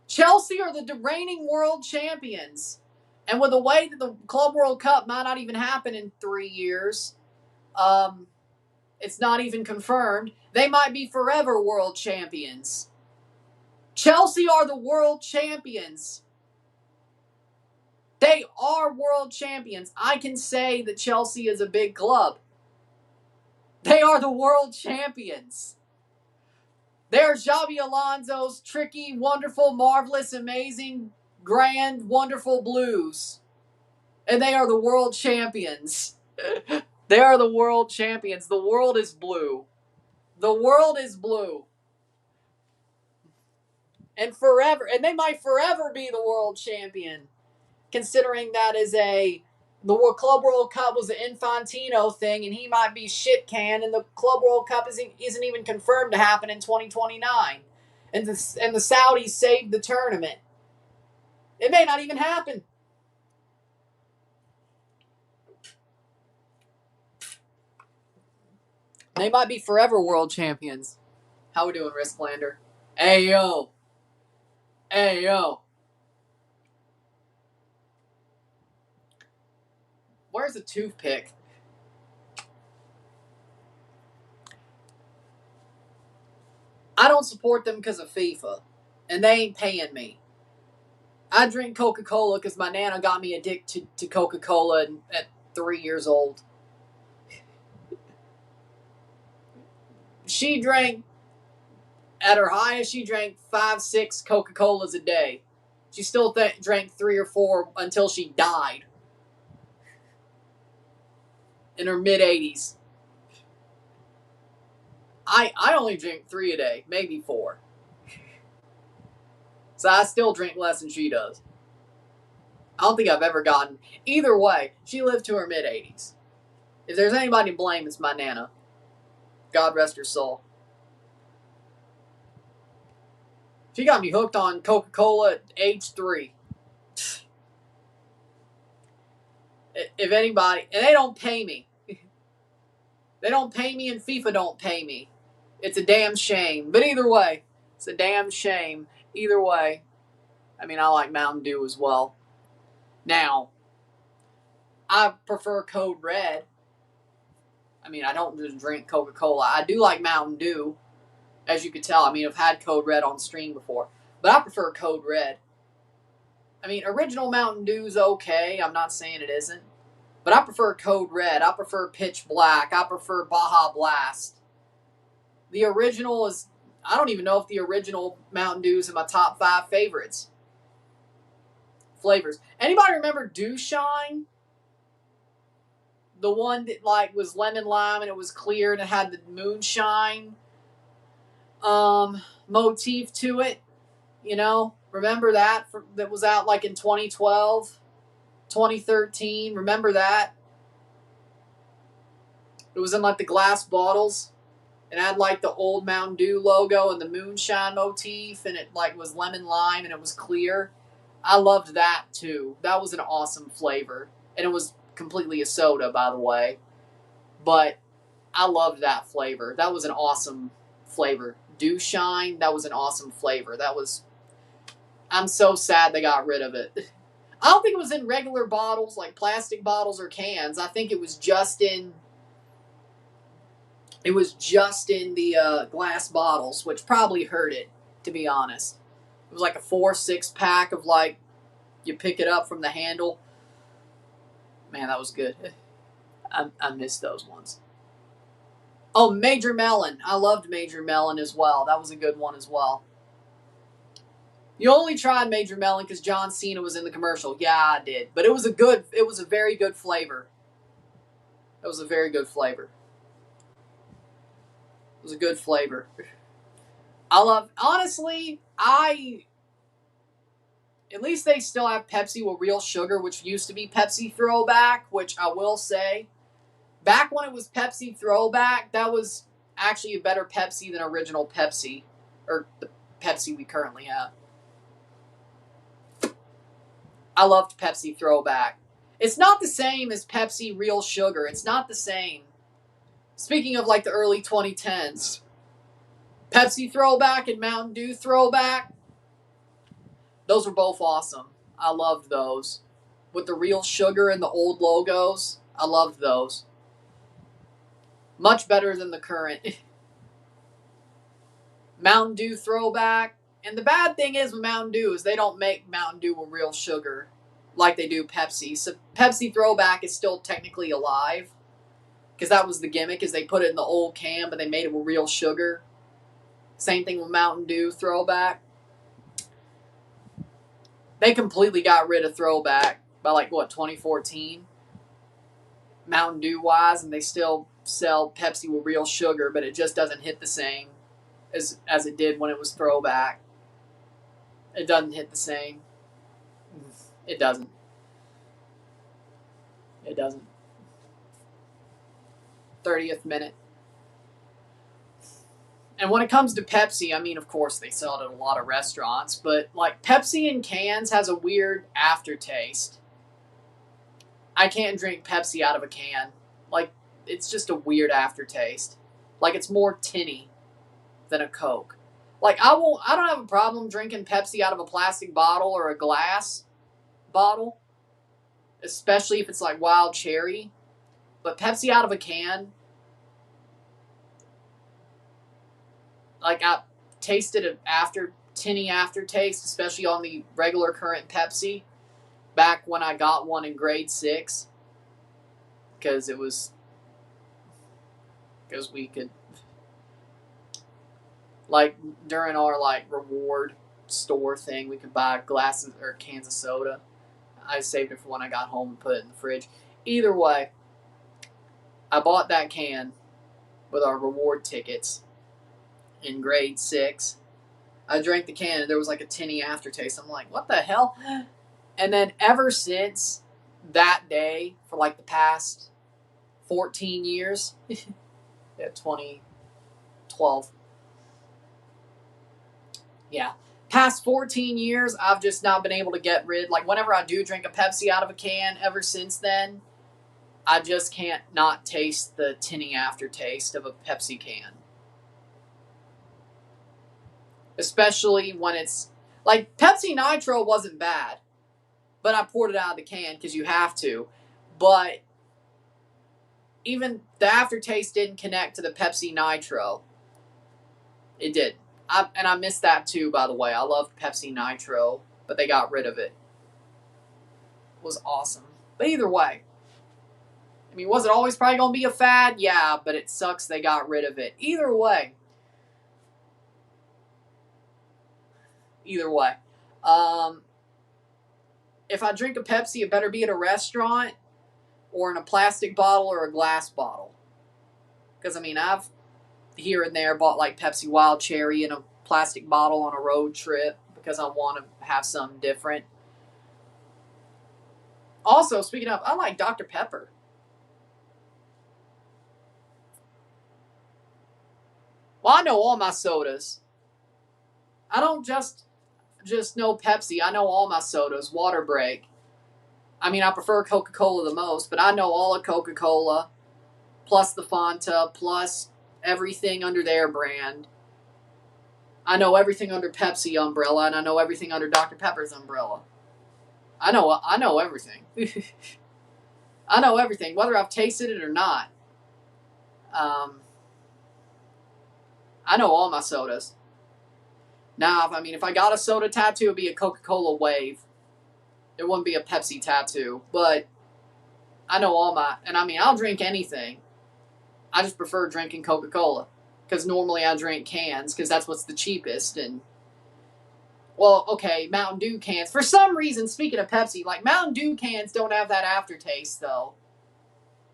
Chelsea are the reigning world champions. And with the way that the Club World Cup might not even happen in 3 years, it's not even confirmed, they might be forever world champions. Chelsea are the world champions. They are world champions. I can say that Chelsea is a big club. They are the world champions. They're Xabi Alonso's tricky, wonderful, marvelous, amazing, grand, wonderful Blues. And they are the world champions. They are the world champions. The world is blue. The world is blue. And forever. And they might forever be the world champion. Considering that is the Club World Cup was an Infantino thing, and he might be shit canned, and the Club World Cup isn't even confirmed to happen in 2029. And the Saudis saved the tournament. It may not even happen. They might be forever world champions. How we doing, Risklander? Hey, yo. Hey, yo. Where's the toothpick? I don't support them because of FIFA. And they ain't paying me. I drink Coca-Cola because my Nana got me addicted to Coca-Cola at 3 years old. She drank, at her highest, she drank 5-6 Coca-Colas a day. She still drank 3 or 4 until she died. In her mid-80s. I only drink 3 a day, maybe 4. So I still drink less than she does. I don't think I've ever gotten... Either way, she lived to her mid-80s. If there's anybody to blame, it's my Nana. God rest her soul. She got me hooked on Coca-Cola at age 3. If anybody... And they don't pay me. They don't pay me, and FIFA don't pay me. It's a damn shame. But either way, it's a damn shame. Either way, I mean, I like Mountain Dew as well. Now, I prefer Code Red. I mean, I don't just drink Coca-Cola. I do like Mountain Dew, as you can tell. I mean, I've had Code Red on stream before. But I prefer Code Red. I mean, original Mountain Dew's okay. I'm not saying it isn't. But I prefer Code Red. I prefer Pitch Black. I prefer Baja Blast. The original is... I don't even know if the original Mountain Dew is in my top 5 favorites. Flavors. Anybody remember Dew Shine? The one that like was lemon lime and it was clear and it had the moonshine motif to it. You know? Remember that? That was out like in 2012, 2013. Remember that? It was in like the glass bottles. It had like the old Mountain Dew logo and the moonshine motif, and it like was lemon lime and it was clear. I loved that too. That was an awesome flavor. And it was completely a soda, by the way. But I loved that flavor. That was an awesome flavor. Dew Shine, that was an awesome flavor. I'm so sad they got rid of it. I don't think it was in regular bottles, like plastic bottles or cans. I think it was just in the glass bottles, which probably hurt it, to be honest. It was like a 4-6 pack of like, you pick it up from the handle. Man, that was good. I missed those ones. Oh, Major Melon. I loved Major Melon as well. That was a good one as well. You only tried Major Melon because John Cena was in the commercial. Yeah, I did. But it was a very good flavor. It was a very good flavor. It was a good flavor. Honestly, at least they still have Pepsi with real sugar, which used to be Pepsi Throwback, which I will say, back when it was Pepsi Throwback, that was actually a better Pepsi than original Pepsi, or the Pepsi we currently have. I loved Pepsi Throwback. It's not the same as Pepsi Real Sugar. It's not the same. Speaking of like the early 2010s, Pepsi Throwback and Mountain Dew Throwback, those were both awesome. I loved those. With the real sugar and the old logos, I loved those. Much better than the current. Mountain Dew Throwback. And the bad thing is with Mountain Dew is they don't make Mountain Dew with real sugar like they do Pepsi. So Pepsi Throwback is still technically alive. Because that was the gimmick, is they put it in the old can, but they made it with real sugar. Same thing with Mountain Dew Throwback. They completely got rid of Throwback by 2014? Mountain Dew wise, and they still sell Pepsi with real sugar, but it just doesn't hit the same as it did when it was Throwback. It doesn't hit the same. It doesn't. It doesn't. 30th minute. And when it comes to Pepsi, I mean, of course, they sell it at a lot of restaurants, but like Pepsi in cans has a weird aftertaste. I can't drink Pepsi out of a can. Like, it's just a weird aftertaste. Like, it's more tinny than a Coke. Like, I don't have a problem drinking Pepsi out of a plastic bottle or a glass bottle, especially if it's like wild cherry. But Pepsi out of a can, like, I tasted an tinny aftertaste, especially on the regular current Pepsi, back when I got one in grade 6, because we could, like, during our like reward store thing, we could buy glasses or cans of soda. I saved it for when I got home and put it in the fridge. Either way, I bought that can with our reward tickets in grade 6. I drank the can and there was like a tinny aftertaste. I'm like, what the hell? And then ever since that day, for like the past 14 years, yeah, 2012. Yeah. Past 14 years, I've just not been able to get rid. Like, whenever I do drink a Pepsi out of a can, ever since then, I just can't not taste the tinny aftertaste of a Pepsi can. Especially when it's, like, Pepsi Nitro wasn't bad, but I poured it out of the can because you have to. But even the aftertaste didn't connect to the Pepsi Nitro. It did. And I missed that too, by the way. I loved Pepsi Nitro, but they got rid of it. It was awesome. But either way, I mean, was it always probably going to be a fad? Yeah, but it sucks they got rid of it. Either way. If I drink a Pepsi, it better be at a restaurant or in a plastic bottle or a glass bottle. Because, I mean, I've here and there bought like Pepsi Wild Cherry in a plastic bottle on a road trip. because I want to have something different. Also, speaking of, I like Dr. Pepper. Well, I know all my sodas. I don't just know Pepsi. I know all my sodas. Water break. I mean, I prefer Coca-Cola the most, but I know all of Coca-Cola, plus the Fanta, plus everything under their brand. I know everything under Pepsi umbrella, and I know everything under Dr. Pepper's umbrella. I know everything. I know everything, whether I've tasted it or not. I know all my sodas. Now, if I got a soda tattoo, it'd be a Coca-Cola wave. It wouldn't be a Pepsi tattoo, but I know all my, and I'll drink anything. I just prefer drinking Coca-Cola because normally I drink cans because that's what's the cheapest. And well, okay, Mountain Dew cans. For some reason, speaking of Pepsi, like Mountain Dew cans don't have that aftertaste though,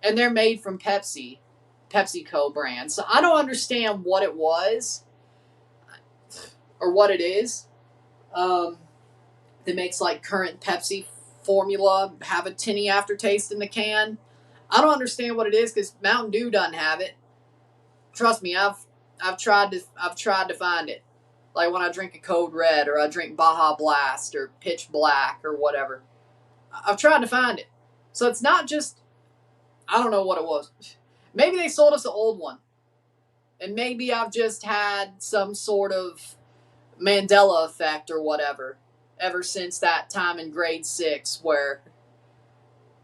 and they're made from PepsiCo brand. So I don't understand what it was or what it is that makes like current Pepsi formula have a tinny aftertaste in the can. I don't understand what it is because Mountain Dew doesn't have it. Trust me, I've tried to find it. Like when I drink a Code Red or I drink Baja Blast or Pitch Black or whatever. I've tried to find it. So it's not just, I don't know what it was. Maybe they sold us an old one. And maybe I've just had some sort of Mandela effect or whatever ever since that time in grade 6 where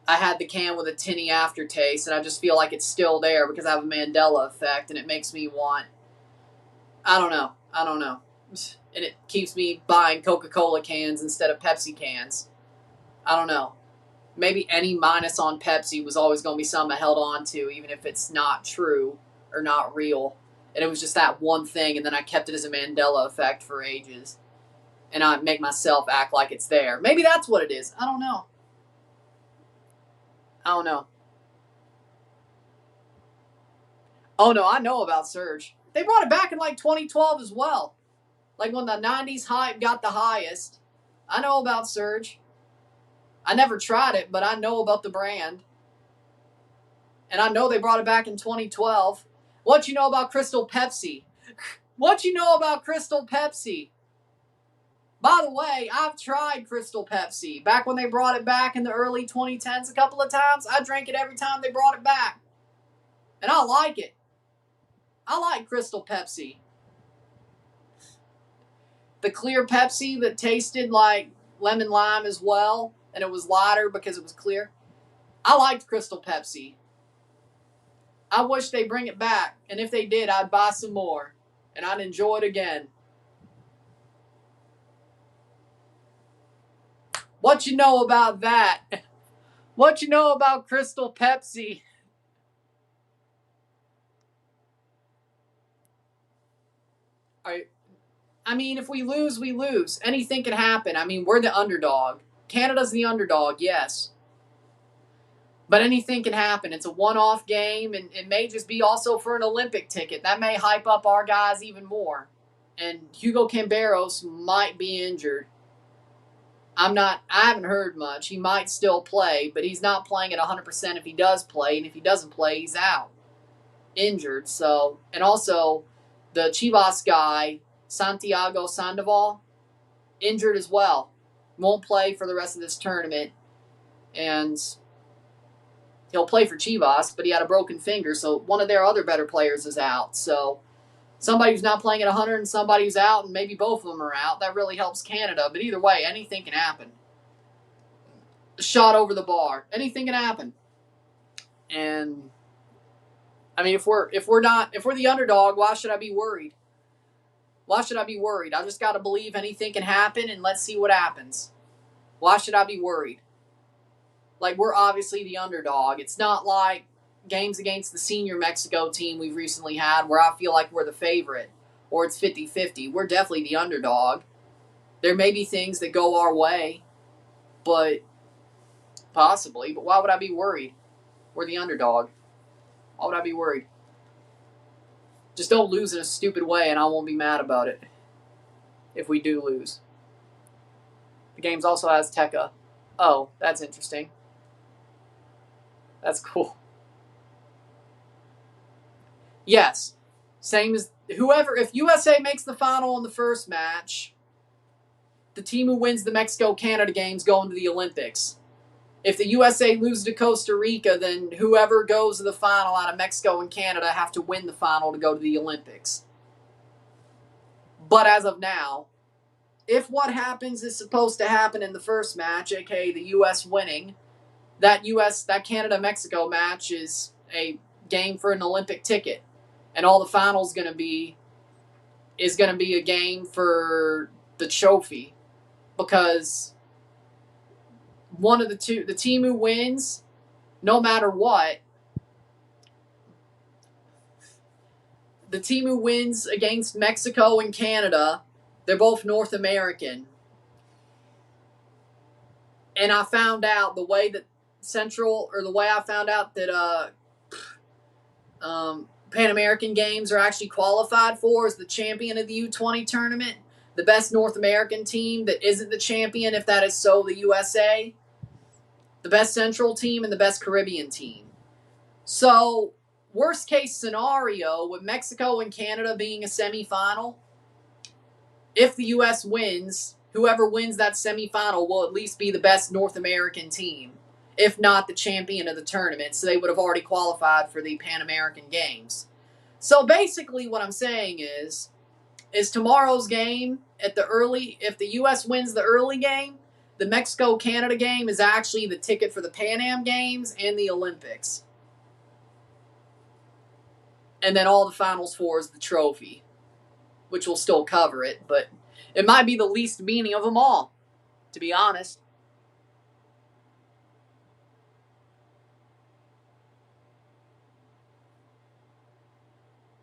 I had the can with a tinny aftertaste and I just feel like it's still there because I have a Mandela effect and it makes me want, I don't know. And it keeps me buying Coca-Cola cans instead of Pepsi cans. I don't know. Maybe any minus on Pepsi was always going to be something I held on to, even if it's not true or not real. And it was just that one thing, and then I kept it as a Mandela effect for ages. And I make myself act like it's there. Maybe that's what it is. I don't know. Oh, no, I know about Surge. They brought it back in like 2012 as well. Like when the 90s hype got the highest. I know about Surge. I never tried it, but I know about the brand. And I know they brought it back in 2012. What you know about Crystal Pepsi? What you know about Crystal Pepsi? By the way, I've tried Crystal Pepsi. Back when they brought it back in the early 2010s a couple of times, I drank it every time they brought it back. And I like it. I like Crystal Pepsi. The clear Pepsi that tasted like lemon lime as well, and it was lighter because it was clear. I liked Crystal Pepsi. I wish they bring it back, and if they did, I'd buy some more, and I'd enjoy it again. What you know about that? What you know about Crystal Pepsi? If we lose, we lose. Anything can happen. We're the underdog. Canada's the underdog, yes. But anything can happen. It's a one-off game, and it may just be also for an Olympic ticket. That may hype up our guys even more. And Hugo Camberos might be injured. I haven't heard much. He might still play, but he's not playing at 100% if he does play, and if he doesn't play, he's out. Injured, so. And also, the Chivas guy, Santiago Sandoval, injured as well. Won't play for the rest of this tournament. And he'll play for Chivas, but he had a broken finger, so one of their other better players is out. So somebody who's not playing at 100 and somebody who's out, and maybe both of them are out. That really helps Canada. But either way, anything can happen. A shot over the bar. Anything can happen. And if we're the underdog, why should I be worried? Why should I be worried? I just got to believe anything can happen, and let's see what happens. Why should I be worried? Like, we're obviously the underdog. It's not like games against the senior Mexico team we've recently had where I feel like we're the favorite or it's 50-50. We're definitely the underdog. There may be things that go our way, but possibly. But why would I be worried? We're the underdog. Why would I be worried? Just don't lose in a stupid way, and I won't be mad about it if we do lose. The game's also Azteca. Oh, that's interesting. That's cool. Yes. Same as whoever, if USA makes the final in the first match, the team who wins the Mexico-Canada game's going to the Olympics. If the USA loses to Costa Rica, then whoever goes to the final out of Mexico and Canada have to win the final to go to the Olympics. But as of now, if what happens is supposed to happen in the first match, aka the US winning, that Canada-Mexico match is a game for an Olympic ticket. And all the finals is going to be a game for the trophy. Because one of the team who wins, no matter what, the team who wins against Mexico and Canada, they're both North American. And I found out the way that Pan American games are actually qualified for is the champion of the U20 tournament, the best North American team that isn't the champion, if that is so, the USA, the best Central team, and the best Caribbean team. So, worst case scenario, with Mexico and Canada being a semifinal, if the US wins, whoever wins that semifinal will at least be the best North American team, if not the champion of the tournament. So they would have already qualified for the Pan American Games. So basically what I'm saying is tomorrow's game if the US wins the early game, the Mexico-Canada game is actually the ticket for the Pan Am Games and the Olympics. And then all the Finals 4 is the trophy, which will still cover it, but it might be the least meaning of them all, to be honest.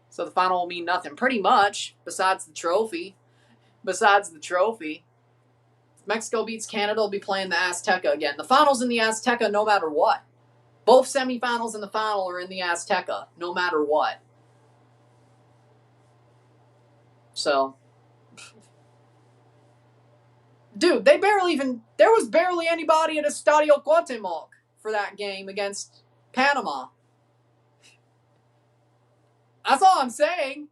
So the final will mean nothing, pretty much, besides the trophy. If Mexico beats Canada, will be playing the Azteca again. The final's in the Azteca no matter what. Both semifinals and the final are in the Azteca, no matter what. So, dude, there was barely anybody at Estadio Cuauhtemoc for that game against Panama. That's all I'm saying.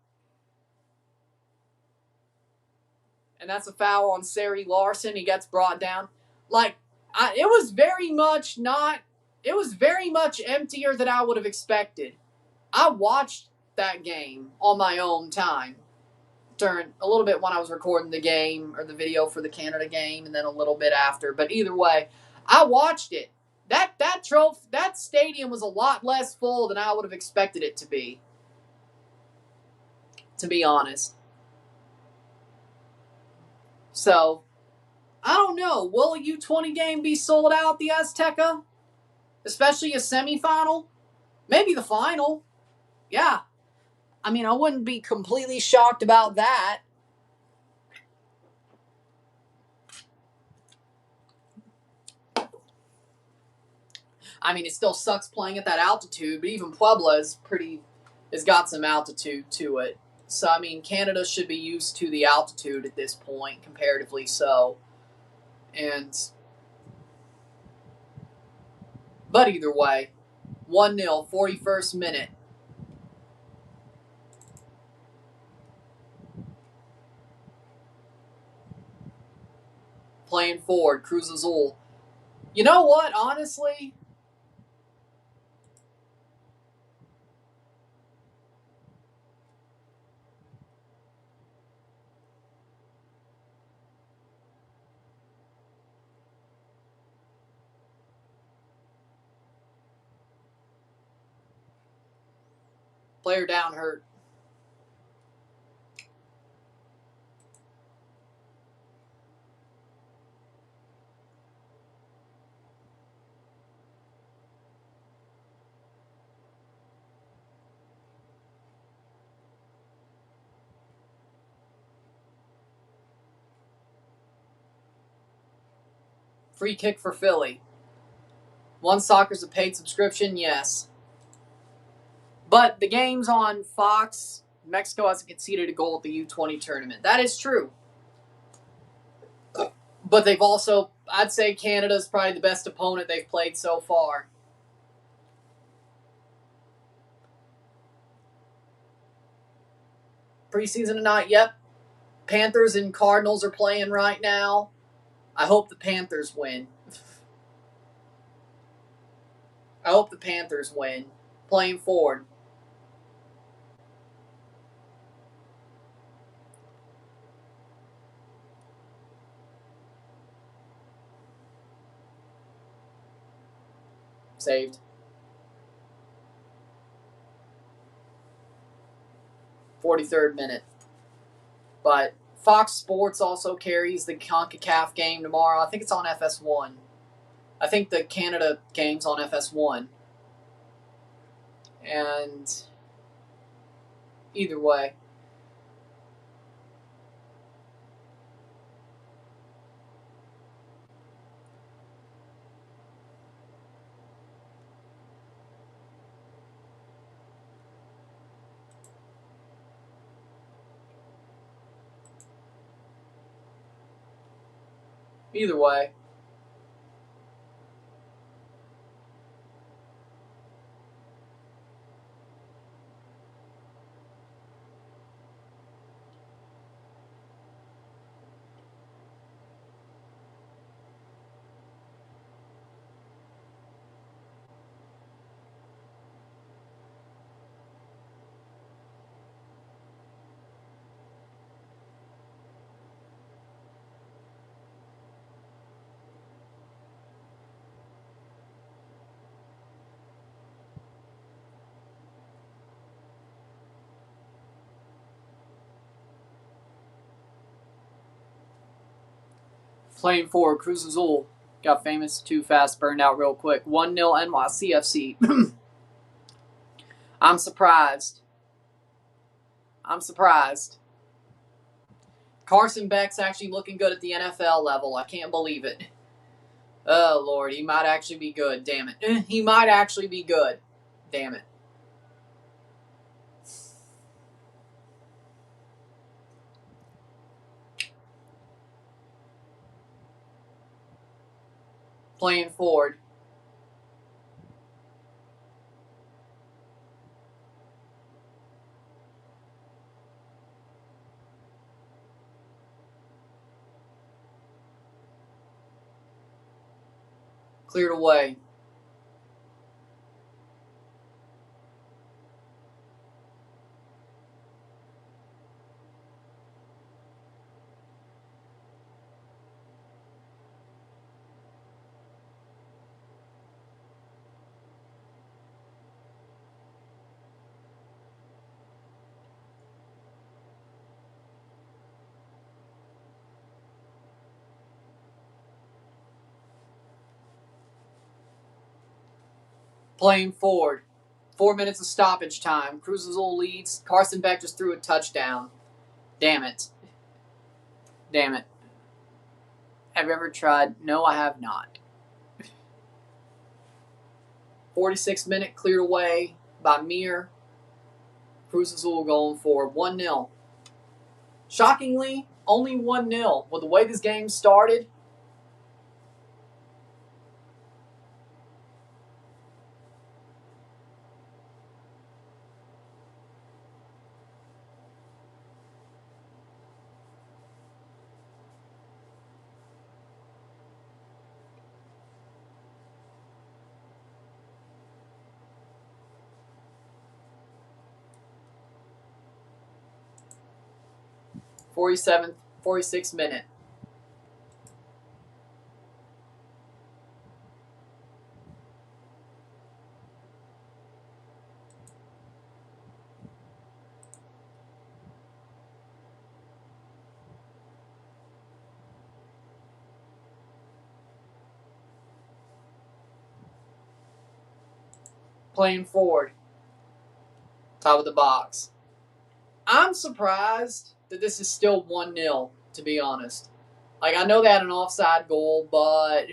And that's a foul on Sari Larson. He gets brought down. It was very much emptier than I would have expected. I watched that game on my own time during a little bit when I was recording the game or the video for the Canada game, and then a little bit after. But either way, I watched it. That stadium was a lot less full than I would have expected it to be honest. So, I don't know. Will a U20 game be sold out at the Azteca? Especially a semifinal? Maybe the final. Yeah. I mean, I wouldn't be completely shocked about that. I mean, it still sucks playing at that altitude, but even Puebla has got some altitude to it. So, I mean, Canada should be used to the altitude at this point, comparatively so. But either way, 1-0, 41st minute. Playing forward, Cruz Azul. You know what, honestly? Player down hurt. Free kick for Philly. One Soccer's a paid subscription, yes. But the game's on Fox. Mexico hasn't conceded a goal at the U20 tournament. That is true. But they've also, I'd say Canada's probably the best opponent they've played so far. Preseason or not, yep. Panthers and Cardinals are playing right now. I hope the Panthers win. I hope the Panthers win. Playing forward. Saved. 43rd minute. But Fox Sports also carries the CONCACAF game tomorrow. I think it's on FS1. I think the Canada game's on FS1. And either way. Either way. Playing forward, Cruz Azul got famous too fast, burned out real quick. 1-0 NYCFC. I'm surprised. Carson Beck's actually looking good at the NFL level. I can't believe it. Oh, Lord. He might actually be good. Damn it. He might actually be good. Damn it. Playing forward. Cleared away. Playing forward. 4 minutes of stoppage time. Cruz Azul leads. Carson Beck just threw a touchdown. Damn it. Damn it. Have you ever tried? No, I have not. 46th minute cleared away by Mir. Cruz Azul going for 1-0. Shockingly, only 1-0. With the way this game started, '47th, 46th minute. Playing forward. Top of the box. I'm surprised that this is still 1-0, to be honest. Like, I know they had an offside goal, but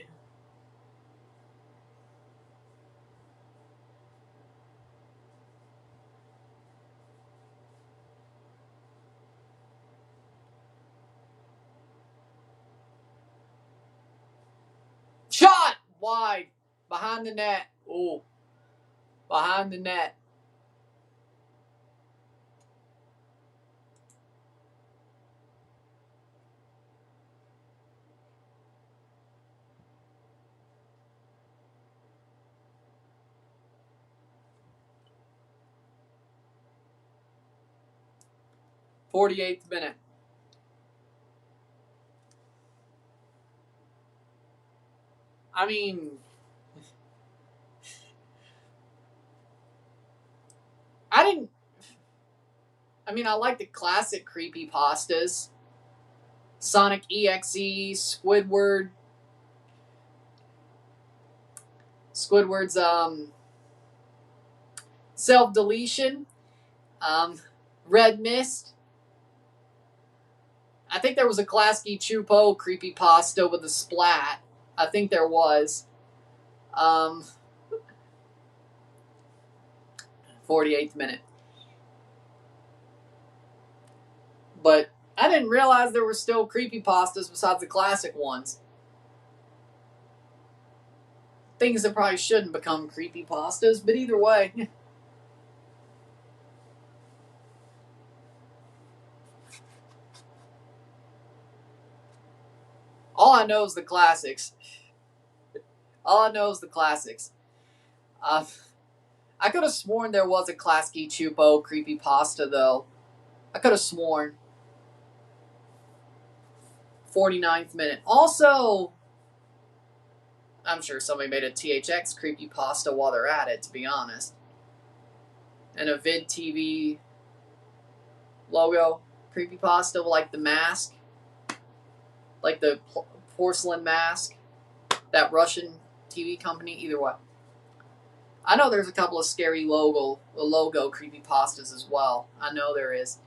wide. Behind the net. Ooh. Behind the net. .48th minute. I mean, I like the classic creepy pastas. Sonic EXE, Squidward's self-deletion, Red Mist. I think there was a Klasky Chupo creepypasta with a splat. I think there was. 48th minute. But I didn't realize there were still creepypastas besides the classic ones. Things that probably shouldn't become creepypastas, but either way. All I know is the classics. I could have sworn there was a Klasky Chupo creepypasta, though. I could have sworn. 49th minute. Also, I'm sure somebody made a THX creepypasta while they're at it, to be honest. And a Vid TV logo creepypasta with, like, the mask. Like the porcelain mask. That Russian TV company. Either way. I know there's a couple of scary logo creepypastas as well. I know there is.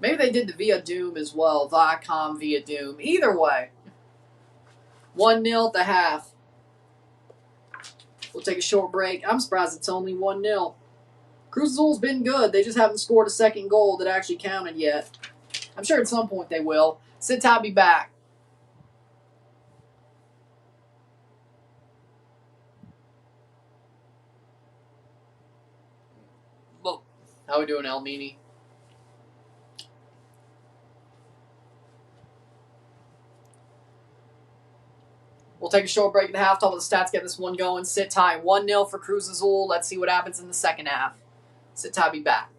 Maybe they did the Via Doom as well. Viacom Via Doom. Either way. 1-0 at the half. We'll take a short break. I'm surprised it's only 1-0. Cruz Azul's been good. They just haven't scored a second goal that actually counted yet. I'm sure at some point they will. Sit tight, be back. Look, how we doing, Elmini? We'll take a short break at the half. Talk about the stats, get this one going. Sit tight. 1-0 for Cruz Azul. Let's see what happens in the second half. Sit tight, be back.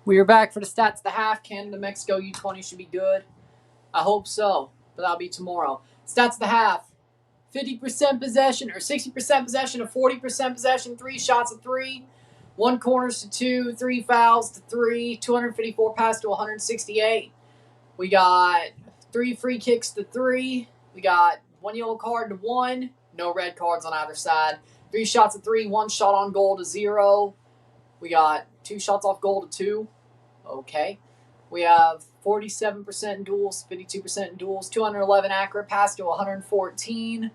We are back for the stats. The half. Canada, Mexico, U20 should be good. I hope so, but that'll be tomorrow. Stats the half. 50% possession or 60% possession of 40% possession. 3 shots of 3. 1 corners to 2. 3 fouls to 3. 254 pass to 168. We got 3 free kicks to 3. We got 1 yellow card to 1. No red cards on either side. 3 shots of 3. 1 shot on goal to 0. We got 2 shots off goal to 2. Okay. We have 47% in duels, 52% in duels, 211 accurate pass to 114.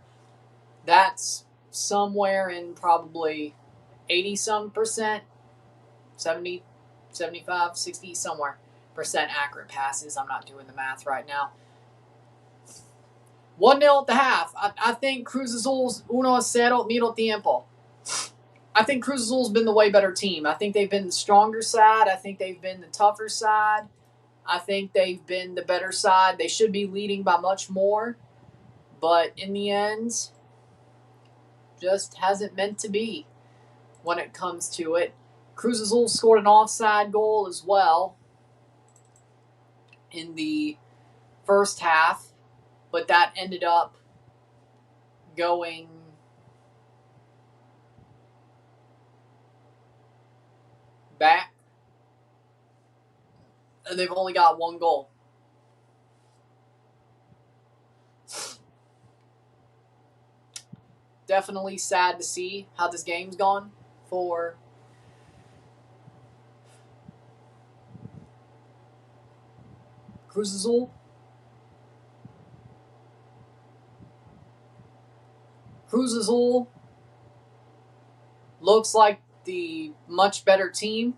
That's somewhere in probably 80-some percent, 70, 75, 60, somewhere percent accurate passes. I'm not doing the math right now. 1-0 at the half. I think Cruz Azul's 1-0 medio tiempo. I think Cruz Azul's been the way better team. I think they've been the stronger side. I think they've been the tougher side. I think they've been the better side. They should be leading by much more. But in the end, just hasn't meant to be when it comes to it. Cruz Azul scored an offside goal as well in the first half. But that ended up going back. And they've only got 1 goal. Definitely sad to see how this game's gone for Cruz Azul. Cruz Azul looks like the much better team,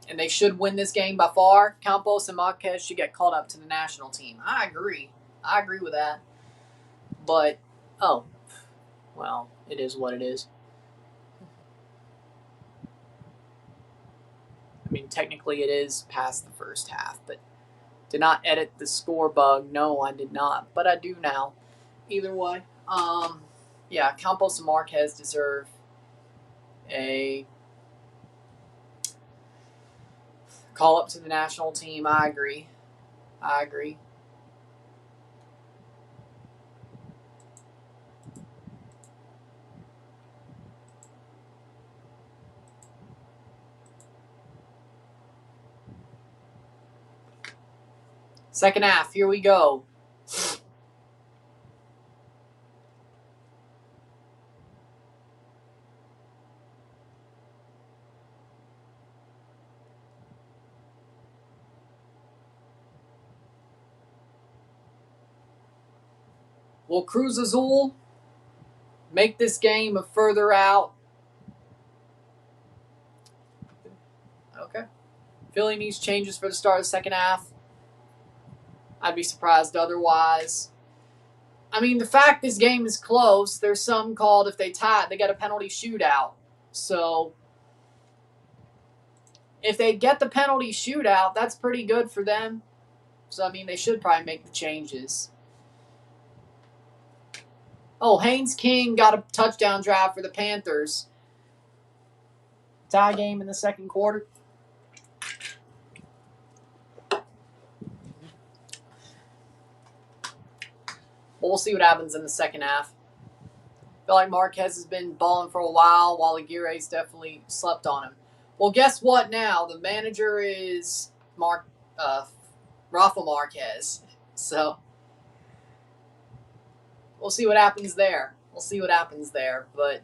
and they should win this game by far. Campos and Marquez should get called up to the national team. I agree. I agree with that. But, oh, well, it is what it is. I mean, technically it is past the first half, but did not edit the score bug. No, I did not, but I do now. Either way, yeah, Campos and Marquez deserve a call up to the national team. I agree. Second half, here we go. Will Cruz Azul make this game a further out? Okay. Philly needs changes for the start of the second half. I'd be surprised otherwise. I mean, the fact this game is close, there's some called if they tie it, they get a penalty shootout. So, if they get the penalty shootout, that's pretty good for them. So, I mean, they should probably make the changes. Oh, Haynes King got a touchdown drive for the Panthers. Tie game in the second quarter. We'll see what happens in the second half. I feel like Marquez has been balling for a while Aguirre's definitely slept on him. Well, guess what now? The manager is Rafa Marquez. So, we'll see what happens there. But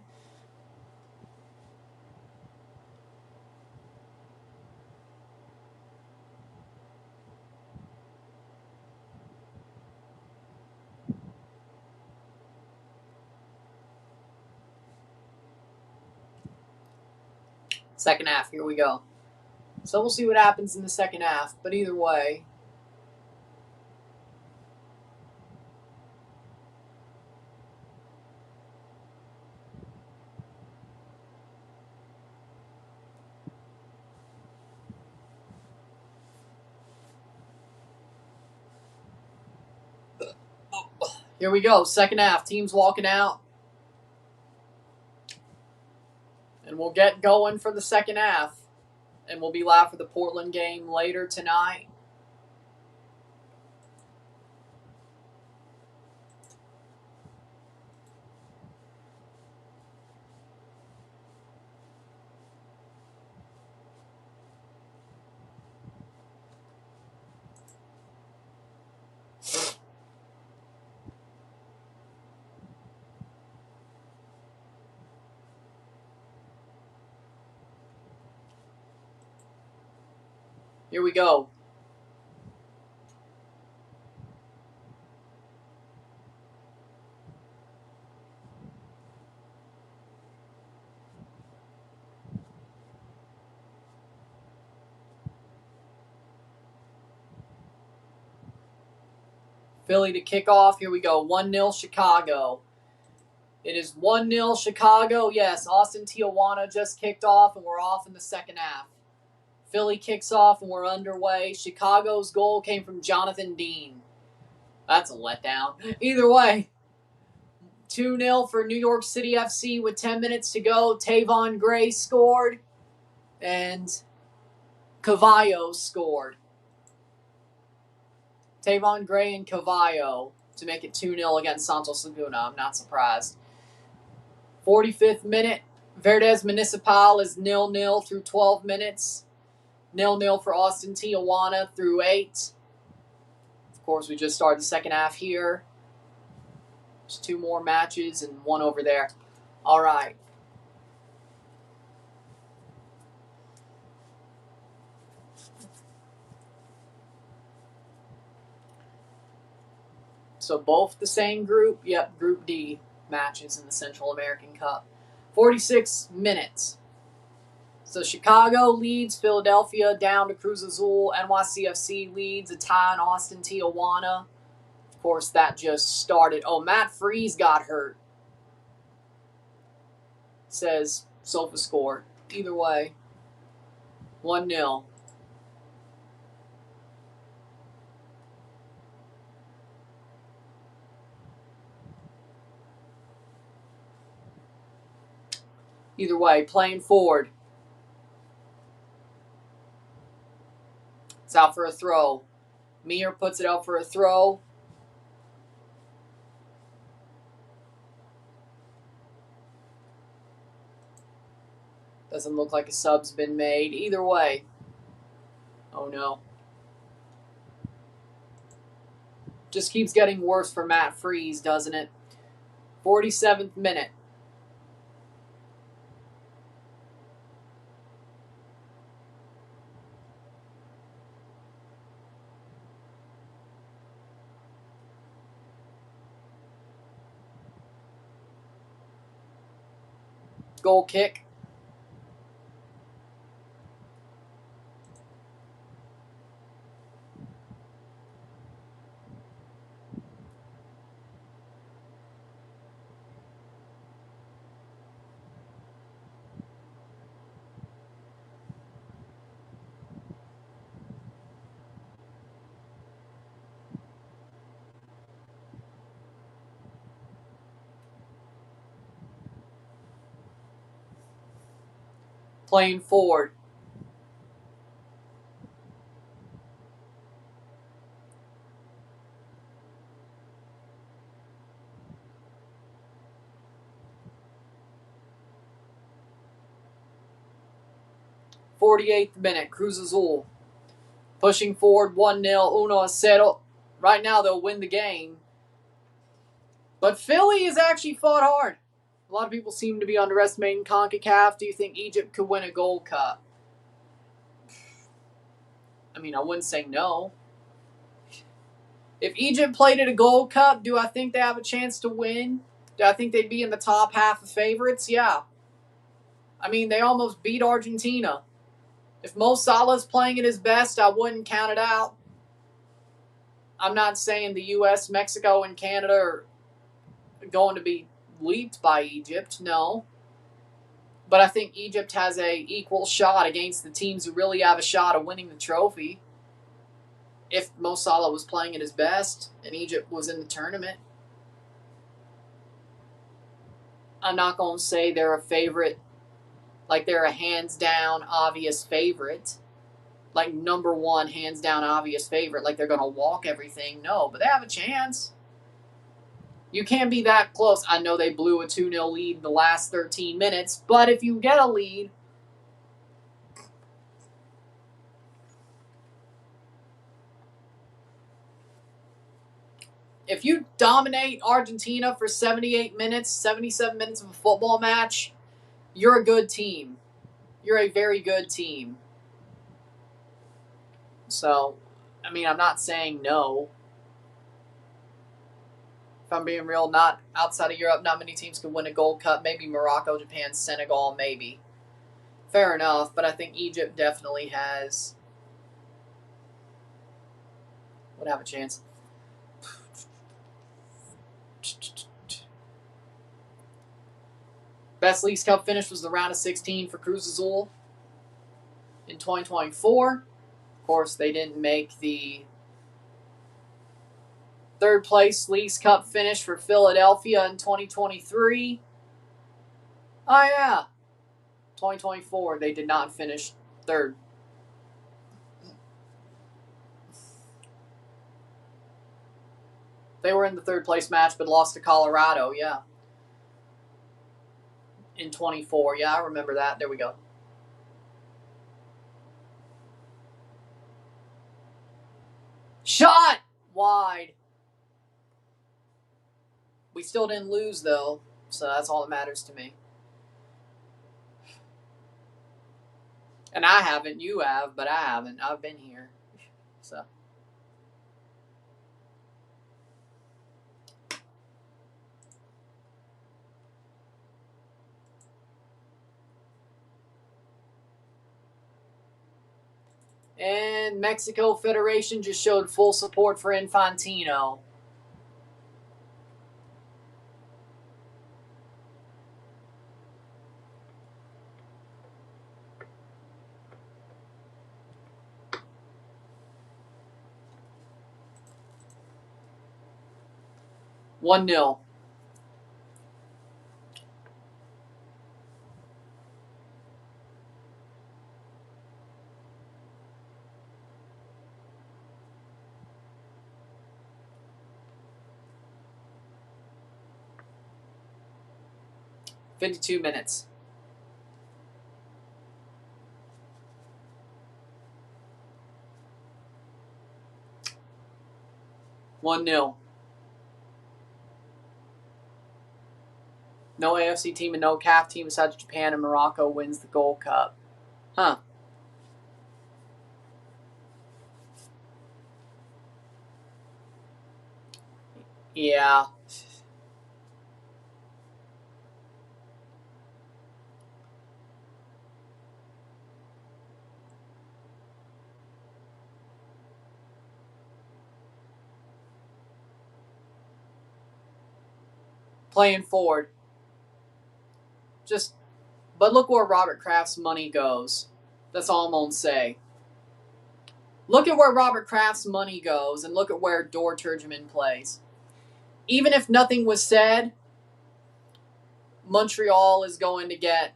second half, here we go. So we'll see what happens in the second half. But either way, here we go. Second half, teams walking out. And we'll get going for the second half. And we'll be live for the Portland game later tonight. Here we go. Philly to kick off. Here we go. 1-0 Chicago. It is 1-0 Chicago. Yes, Austin Tijuana just kicked off, and we're off in the second half. Philly kicks off, and we're underway. Chicago's goal came from Jonathan Dean. That's a letdown. Either way, 2-0 for New York City FC with 10 minutes to go. Tavon Gray scored, and Cavallo scored. Tavon Gray and Cavallo to make it 2-0 against Santos Laguna. I'm not surprised. 45th minute, Verdes Municipal is 0-0 through 12 minutes. 0-0 for Austin Tijuana through 8. Of course, we just started the second half here. There's 2 more matches and 1 over there. All right. So both the same group. Yep, Group D matches in the Central American Cup. 46 minutes. So Chicago leads Philadelphia down to Cruz Azul. NYCFC leads a tie in Austin Tijuana. Of course, that just started. Oh, Matt Freese got hurt. Says SofaScore. Either way, 1-0. Either way, playing forward. It's out for a throw. Mir puts it out for a throw. Doesn't look like a sub's been made. Either way. Oh no. Just keeps getting worse for Matt Freese, doesn't it? 47th minute. Goal kick. Playing forward. '48th minute, Cruz Azul. Pushing forward 1-0, 1-0. Right now they'll win the game. But Philly has actually fought hard. A lot of people seem to be underestimating CONCACAF. Do you think Egypt could win a Gold Cup? I mean, I wouldn't say no. If Egypt played at a Gold Cup, do I think they have a chance to win? Do I think they'd be in the top half of favorites? Yeah. I mean, they almost beat Argentina. If Mo Salah's playing at his best, I wouldn't count it out. I'm not saying the U.S., Mexico, and Canada are going to be leaped by Egypt, no. But I think Egypt has a equal shot against the teams who really have a shot of winning the trophy. If Mo Salah was playing at his best and Egypt was in the tournament. I'm not going to say they're a favorite like they're a hands-down obvious favorite. Like #1 hands-down obvious favorite. Like they're going to walk everything. No, but they have a chance. You can't be that close. I know they blew a 2-0 lead in the last 13 minutes, but if you get a lead, if you dominate Argentina for 78 minutes, 77 minutes of a football match, you're a good team. You're a very good team. So, I mean, I'm not saying no. If I'm being real, not outside of Europe, not many teams can win a Gold Cup. Maybe Morocco, Japan, Senegal, maybe. Fair enough, but I think Egypt definitely would have a chance. Best Leagues Cup finish was the round of 16 for Cruz Azul in 2024. Of course, they didn't make the third place Leagues Cup finish for Philadelphia in 2023. Oh, yeah. 2024, they did not finish third. They were in the third place match, but lost to Colorado, yeah. In 24, yeah, I remember that. There we go. Shot! Wide. We still didn't lose, though, so that's all that matters to me. And I haven't. You have, but I haven't. I've been here. So. And Mexico Federation just showed full support for Infantino. One 0. $52 minutes. One 0. No AFC team and no CAF team besides Japan and Morocco wins the Gold Cup. Huh. Yeah. Playing forward. But look where Robert Kraft's money goes. That's all I'm going to say. Look at where Robert Kraft's money goes and look at where Dor Turgeman plays. Even if nothing was said, Montreal is going to get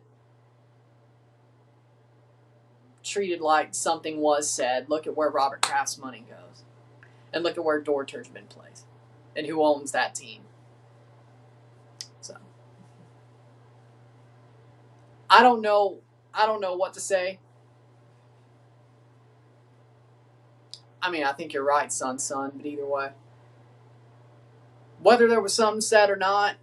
treated like something was said. Look at where Robert Kraft's money goes. And look at where Dor Turgeman plays. And who owns that team. So I don't know what to say. I mean, I think you're right, son, but either way. Whether there was something said or not,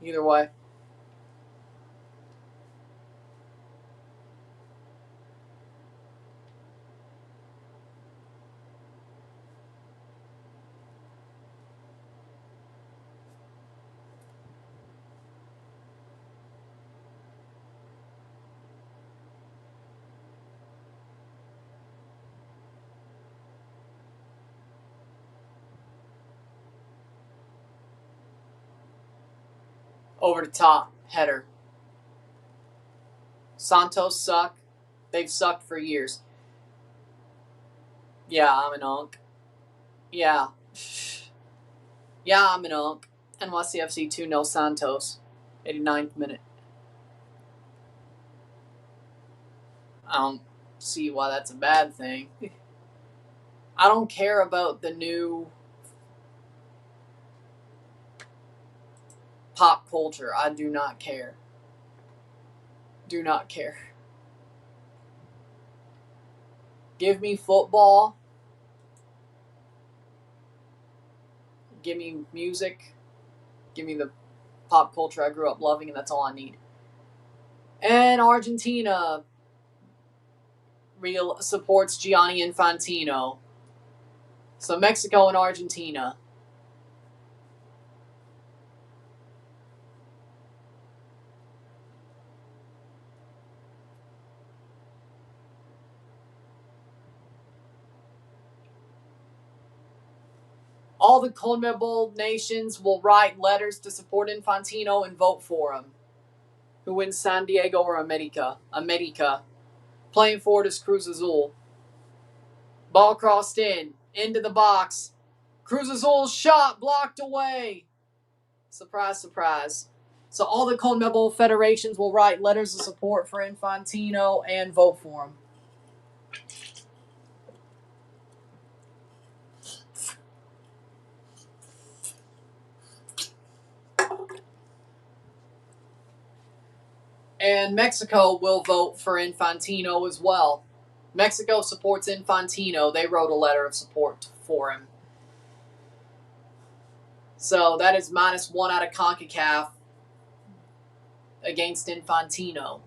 either way. Over the top, header. Santos suck. They've sucked for years. Yeah, I'm an unk. Yeah. Yeah, I'm an unk. NYCFC 2-0 Santos. 89th minute. I don't see why that's a bad thing. I don't care about the new pop culture. I do not care. Do not care. Give me football. Give me music. Give me the pop culture I grew up loving, and that's all I need. And Argentina real supports Gianni Infantino. So Mexico and Argentina. All the CONMEBOL nations will write letters to support Infantino and vote for him. Who wins San Diego or America? America. Playing forward is Cruz Azul. Ball crossed in. Into the box. Cruz Azul's shot blocked away. Surprise, surprise. So all the CONMEBOL federations will write letters of support for Infantino and vote for him. And Mexico will vote for Infantino as well. Mexico supports Infantino. They wrote a letter of support for him. So that is -1 out of CONCACAF against Infantino.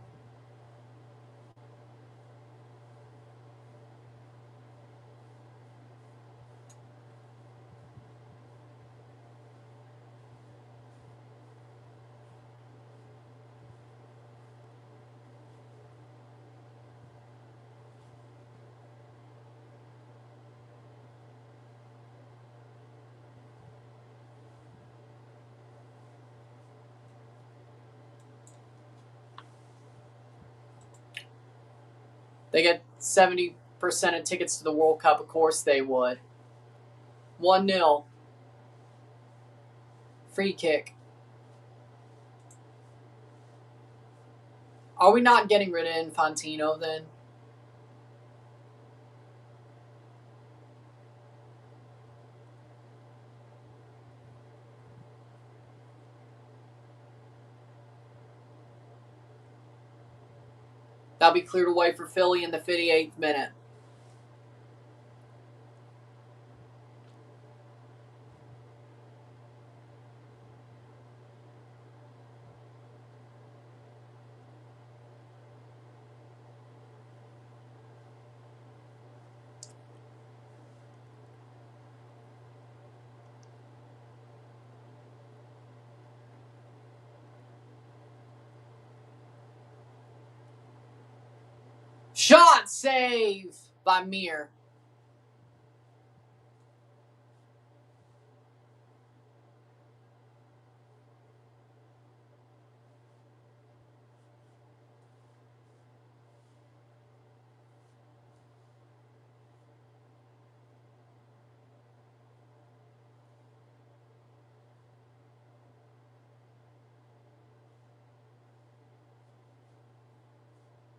They get 70% of tickets to the World Cup. Of course they would. 1-0. Free kick. Are we not getting rid of Infantino then? That'll be cleared away for Philly in the 58th minute. Shot save by Mir.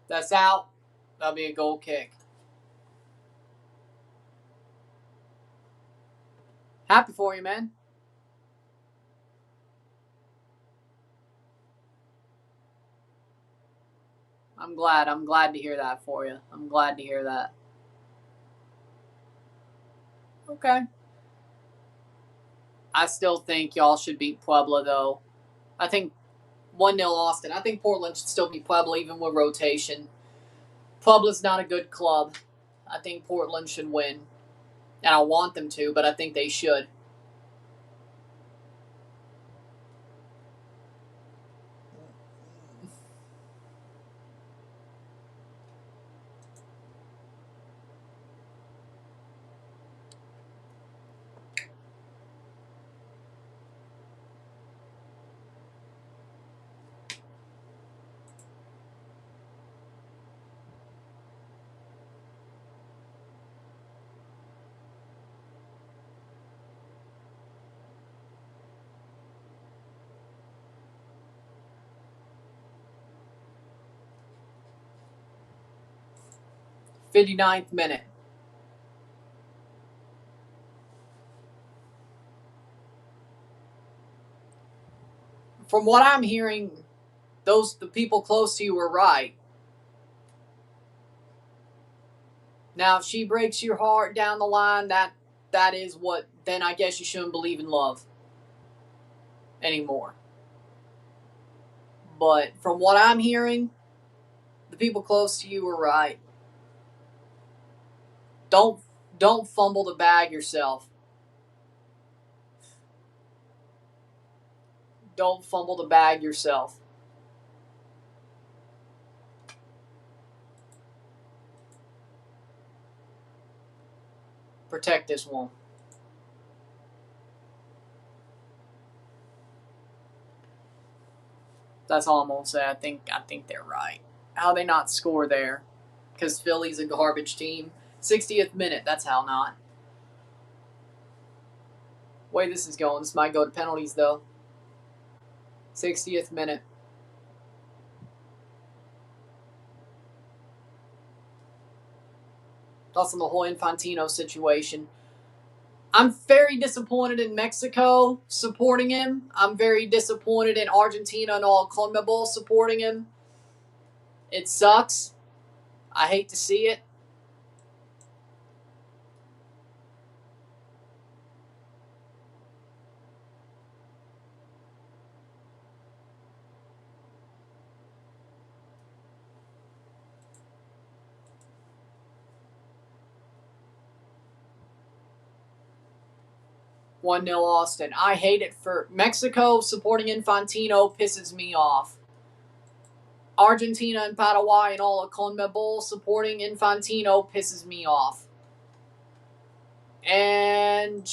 That's out. That'll be a goal kick. Happy for you, man. I'm glad. I'm glad to hear that for you. I'm glad to hear that. Okay. I still think y'all should beat Puebla, though. I think 1-0 Austin. I think Portland should still beat Puebla, even with rotation. Puebla's not a good club. I think Portland should win. And I want them to, but I think they should. 59th minute. From what I'm hearing, the people close to you were right. Now, if she breaks your heart down the line, that is what, then I guess you shouldn't believe in love anymore. But from what I'm hearing, the people close to you were right. Don't fumble the bag yourself. Don't fumble the bag yourself. Protect this one. That's all I'm gonna say. I think they're right. How they not score there? Because Philly's a garbage team. 60th minute. That's how not. Way this is going, this might go to penalties though. 60th minute. Plus on the whole Infantino situation. I'm very disappointed in Mexico supporting him. I'm very disappointed in Argentina and all CONMEBOL supporting him. It sucks. I hate to see it. One 0 Austin. I hate it for Mexico supporting Infantino pisses me off. Argentina and Paraguay and all of CONMEBOL supporting Infantino pisses me off. And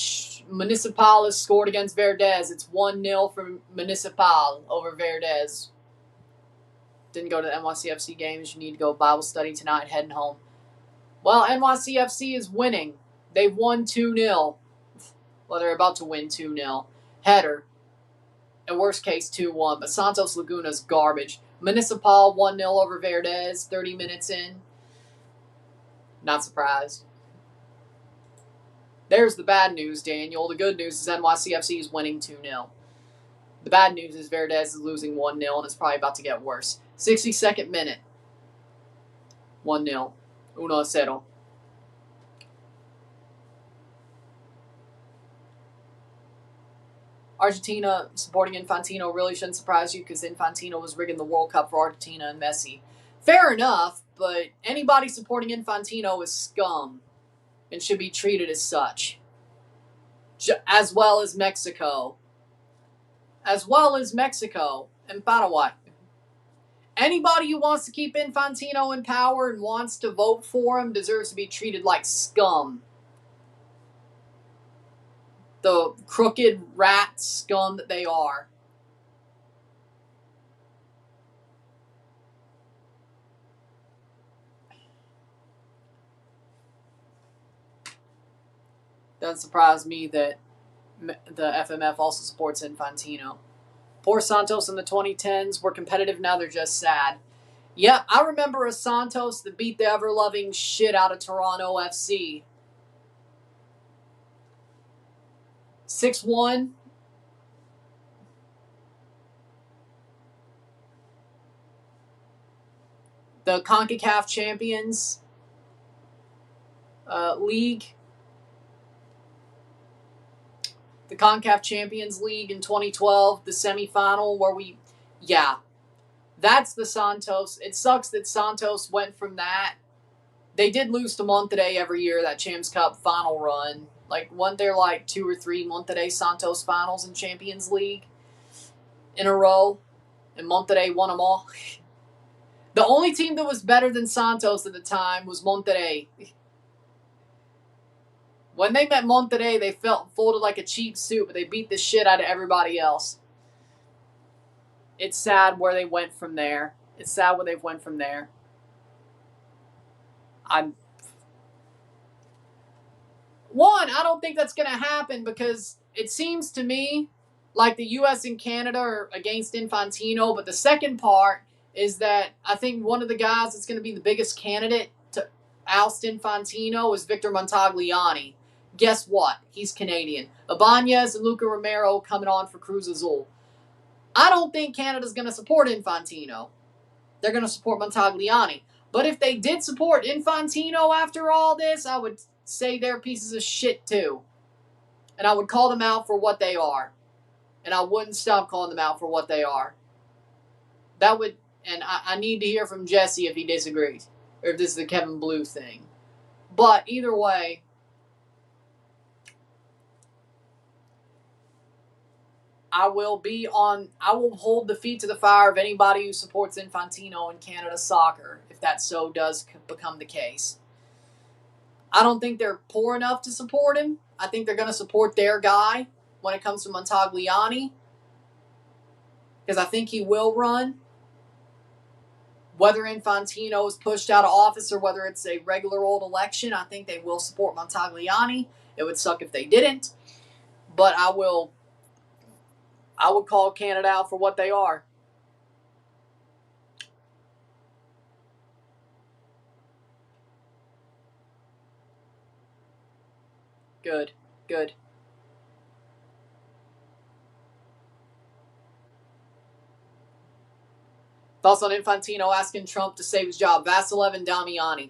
Municipal has scored against Verdez. It's 1-0 for Municipal over Verdez. Didn't go to the NYCFC games. You need to go Bible study tonight, heading home. Well, NYCFC is winning. They've won 2-0. Well, they're about to win 2-0. Header. In worst case, 2-1. But Santos Laguna's garbage. Municipal 1-0 over Verdez, 30 minutes in. Not surprised. There's the bad news, Daniel. The good news is NYCFC is winning 2-0. The bad news is Verdez is losing 1-0, and it's probably about to get worse. 62nd minute. 1-0. 1-0. Argentina supporting Infantino really shouldn't surprise you because Infantino was rigging the World Cup for Argentina and Messi. Fair enough, but anybody supporting Infantino is scum and should be treated as such. As well as Mexico. As well as Mexico and Paraguay. Anybody who wants to keep Infantino in power and wants to vote for him deserves to be treated like scum. The crooked rat scum that they are. Doesn't surprise me that the FMF also supports Infantino. Poor Santos in the 2010s were competitive, now they're just sad. Yep, I remember a Santos that beat the ever-loving shit out of Toronto FC. 6-1. The CONCACAF Champions League. The CONCACAF Champions League in 2012, the semifinal where that's the Santos. It sucks that Santos went from that. They did lose to Monterrey every year, that Champs Cup final run. Like, weren't there like 2 or 3 Monterrey Santos finals in Champions League in a row? And Monterrey won them all. The only team that was better than Santos at the time was Monterrey. When they met Monterrey, they folded like a cheap suit, but they beat the shit out of everybody else. It's sad where they went from there. I don't think that's going to happen because it seems to me like the U.S. and Canada are against Infantino, but the second part is that I think one of the guys that's going to be the biggest candidate to oust Infantino is Victor Montagliani. Guess what? He's Canadian. Ibanez and Luca Romero coming on for Cruz Azul. I don't think Canada's going to support Infantino. They're going to support Montagliani. But if they did support Infantino after all this, I would say they're pieces of shit too. And I would call them out for what they are. And I wouldn't stop calling them out for what they are. That would, and I need to hear from Jesse if he disagrees. Or if this is the Kevin Blue thing. But either way, I will hold the feet to the fire of anybody who supports Infantino in Canada soccer, if that so does become the case. I don't think they're poor enough to support him. I think they're going to support their guy when it comes to Montagliani, because I think he will run. Whether Infantino is pushed out of office or whether it's a regular old election, I think they will support Montagliani. It would suck if they didn't, but I would call Canada out for what they are. Good. Thoughts on Infantino asking Trump to save his job? Vasilev and Damiani.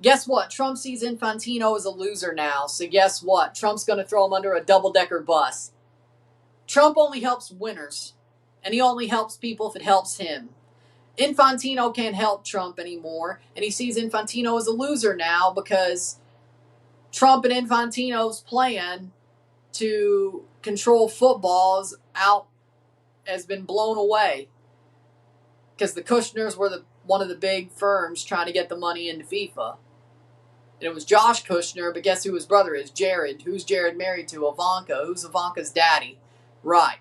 Guess what? Trump sees Infantino as a loser now. So guess what? Trump's going to throw him under a double-decker bus. Trump only helps winners. And he only helps people if it helps him. Infantino can't help Trump anymore. And he sees Infantino as a loser now because Trump and Infantino's plan to control football has been blown away. Because the Kushners were one of the big firms trying to get the money into FIFA. And it was Josh Kushner, but guess who his brother is? Jared. Who's Jared married to? Ivanka. Who's Ivanka's daddy? Right.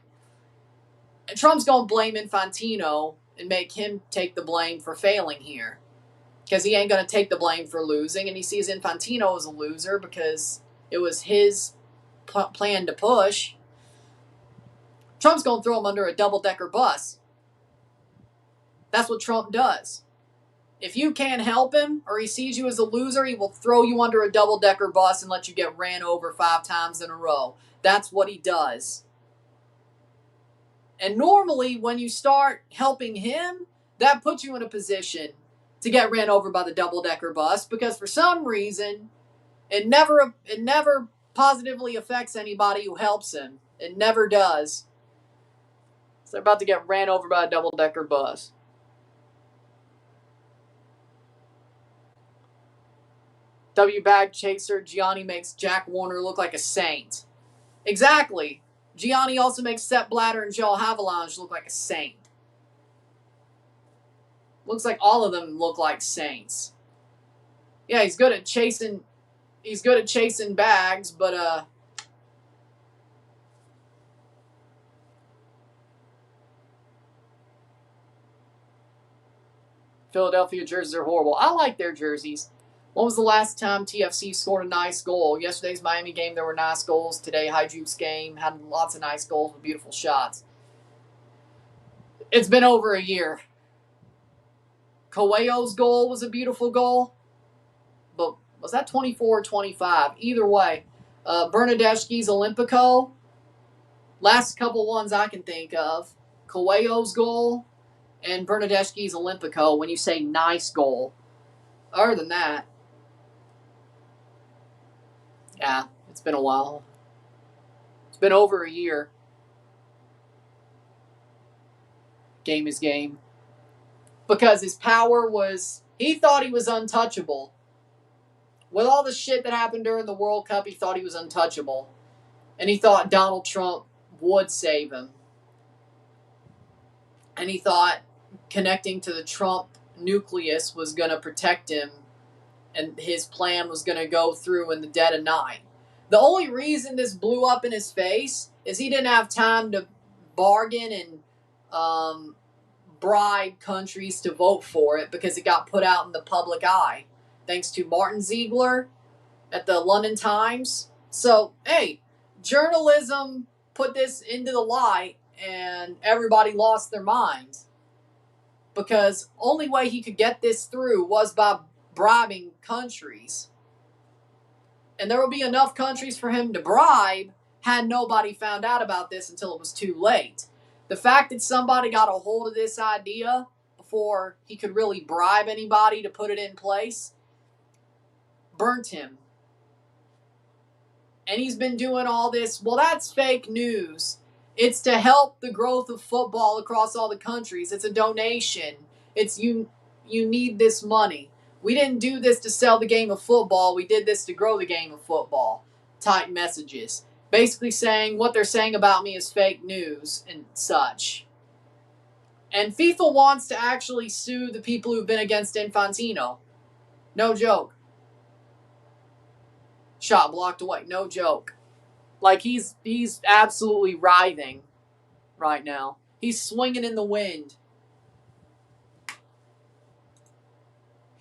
And Trump's going to blame Infantino and make him take the blame for failing here. Because he ain't going to take the blame for losing, and he sees Infantino as a loser because it was his plan to push. Trump's going to throw him under a double-decker bus. That's what Trump does. If you can't help him or he sees you as a loser, he will throw you under a double-decker bus and let you get ran over 5 times in a row. That's what he does. And normally when you start helping him, that puts you in a position to get ran over by the double-decker bus because for some reason it never positively affects anybody who helps him. It never does. So they're about to get ran over by a double-decker bus. W Bag Chaser, Gianni makes Jack Warner look like a saint. Exactly. Gianni also makes Sepp Blatter and Joel Havilange look like a saint. Looks like all of them look like saints. Yeah, he's good at chasing bags, but Philadelphia jerseys are horrible. I like their jerseys. When was the last time TFC scored a nice goal? Yesterday's Miami game, there were nice goals. Today, High Juke's game had lots of nice goals with beautiful shots. It's been over a year. Coelho's goal was a beautiful goal. But was that 24 or 25? Either way. Bernadeschi's Olympico. Last couple ones I can think of. Coelho's goal and Bernadeschi's Olympico when you say nice goal. Other than that, yeah, it's been a while. It's been over a year. Game is game. Because his power was, he thought he was untouchable. With all the shit that happened during the World Cup, he thought he was untouchable. And he thought Donald Trump would save him. And he thought connecting to the Trump nucleus was going to protect him. And his plan was going to go through in the dead of night. The only reason this blew up in his face is he didn't have time to bargain and bribe countries to vote for it because it got put out in the public eye. Thanks to Martin Ziegler at the London Times. So, hey, journalism put this into the light and everybody lost their minds. Because only way he could get this through was by bribing countries. And there will be enough countries for him to bribe had nobody found out about this until it was too late. The fact that somebody got a hold of this idea before he could really bribe anybody to put it in place burnt him. And he's been doing all this. Well, that's fake news. It's to help the growth of football across all the countries. It's a donation. It's you need this money. We didn't do this to sell the game of football. We did this to grow the game of football. Type messages. Basically saying what they're saying about me is fake news and such. And FIFA wants to actually sue the people who've been against Infantino. No joke. Shot blocked away. No joke. Like, he's absolutely writhing right now. He's swinging in the wind.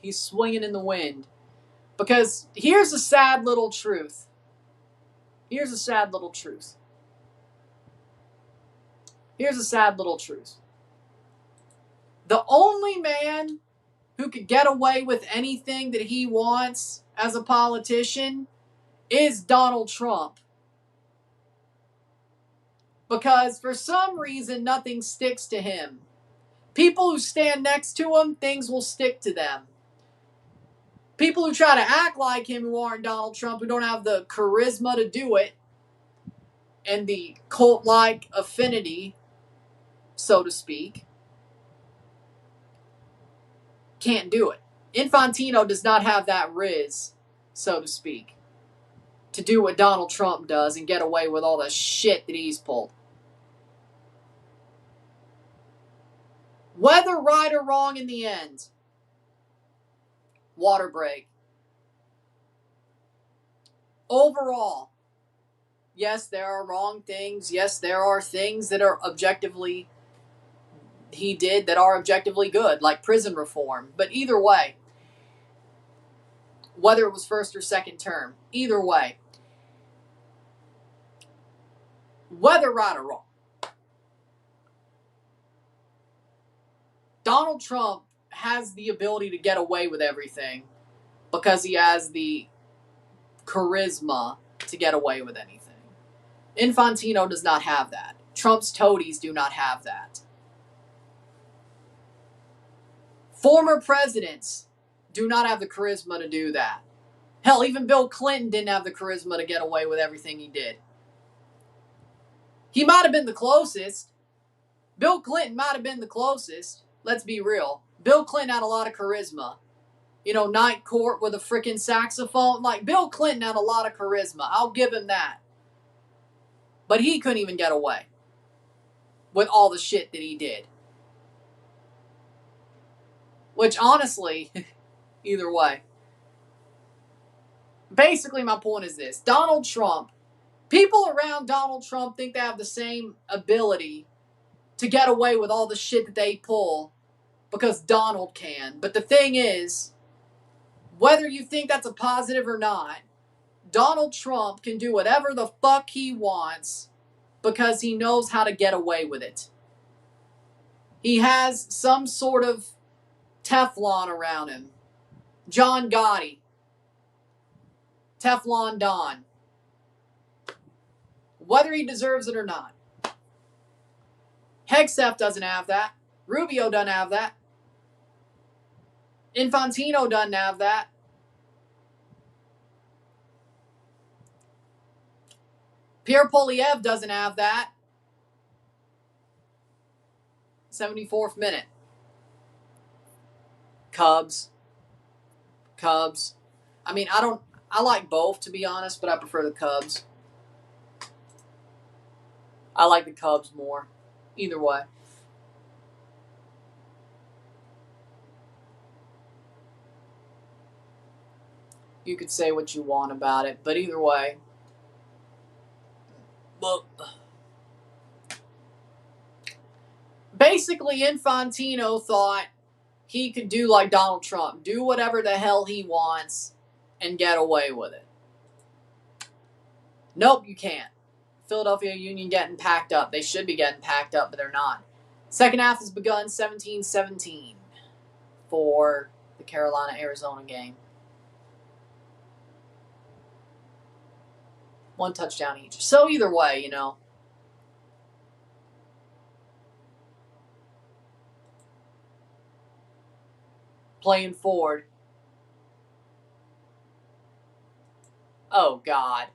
He's swinging in the wind. Because here's a sad little truth. Here's a sad little truth. Here's a sad little truth. The only man who could get away with anything that he wants as a politician is Donald Trump. Because for some reason, nothing sticks to him. People who stand next to him, things will stick to them. People who try to act like him who aren't Donald Trump, who don't have the charisma to do it, and the cult-like affinity, so to speak, can't do it. Infantino does not have that riz, so to speak, to do what Donald Trump does and get away with all the shit that he's pulled. Whether right or wrong in the end, water break. Overall, yes, there are wrong things. Yes, there are things that are objectively he did that are objectively good, like prison reform. But either way, whether it was first or second term, either way, whether right or wrong, Donald Trump has the ability to get away with everything because he has the charisma to get away with anything. Infantino does not have that. Trump's toadies do not have that. Former presidents do not have the charisma to do that. Hell, even Bill Clinton didn't have the charisma to get away with everything he did. He might have been the closest. Bill Clinton might have been the closest. Let's be real. Bill Clinton had a lot of charisma. You know, night court with a freaking saxophone. Like, Bill Clinton had a lot of charisma. I'll give him that. But he couldn't even get away with all the shit that he did. Which, honestly, either way. Basically, my point is this. Donald Trump, people around Donald Trump think they have the same ability to get away with all the shit that they pull because Donald can. But the thing is, whether you think that's a positive or not, Donald Trump can do whatever the fuck he wants because he knows how to get away with it. He has some sort of Teflon around him. John Gotti. Teflon Don. Whether he deserves it or not. Hegseth doesn't have that. Rubio doesn't have that. Infantino doesn't have that. Pierre Poilievre doesn't have that. 74th minute. Cubs. I mean, I like both, to be honest, but I prefer the Cubs. I like the Cubs more. Either way. You could say what you want about it, but either way. Look. Basically, Infantino thought he could do like Donald Trump. Do whatever the hell he wants and get away with it. Nope, you can't. Philadelphia Union getting packed up. They should be getting packed up, but they're not. Second half has begun 17-17 for the Carolina-Arizona game. 1 touchdown each. So either way, you know. Playing forward. Oh, God.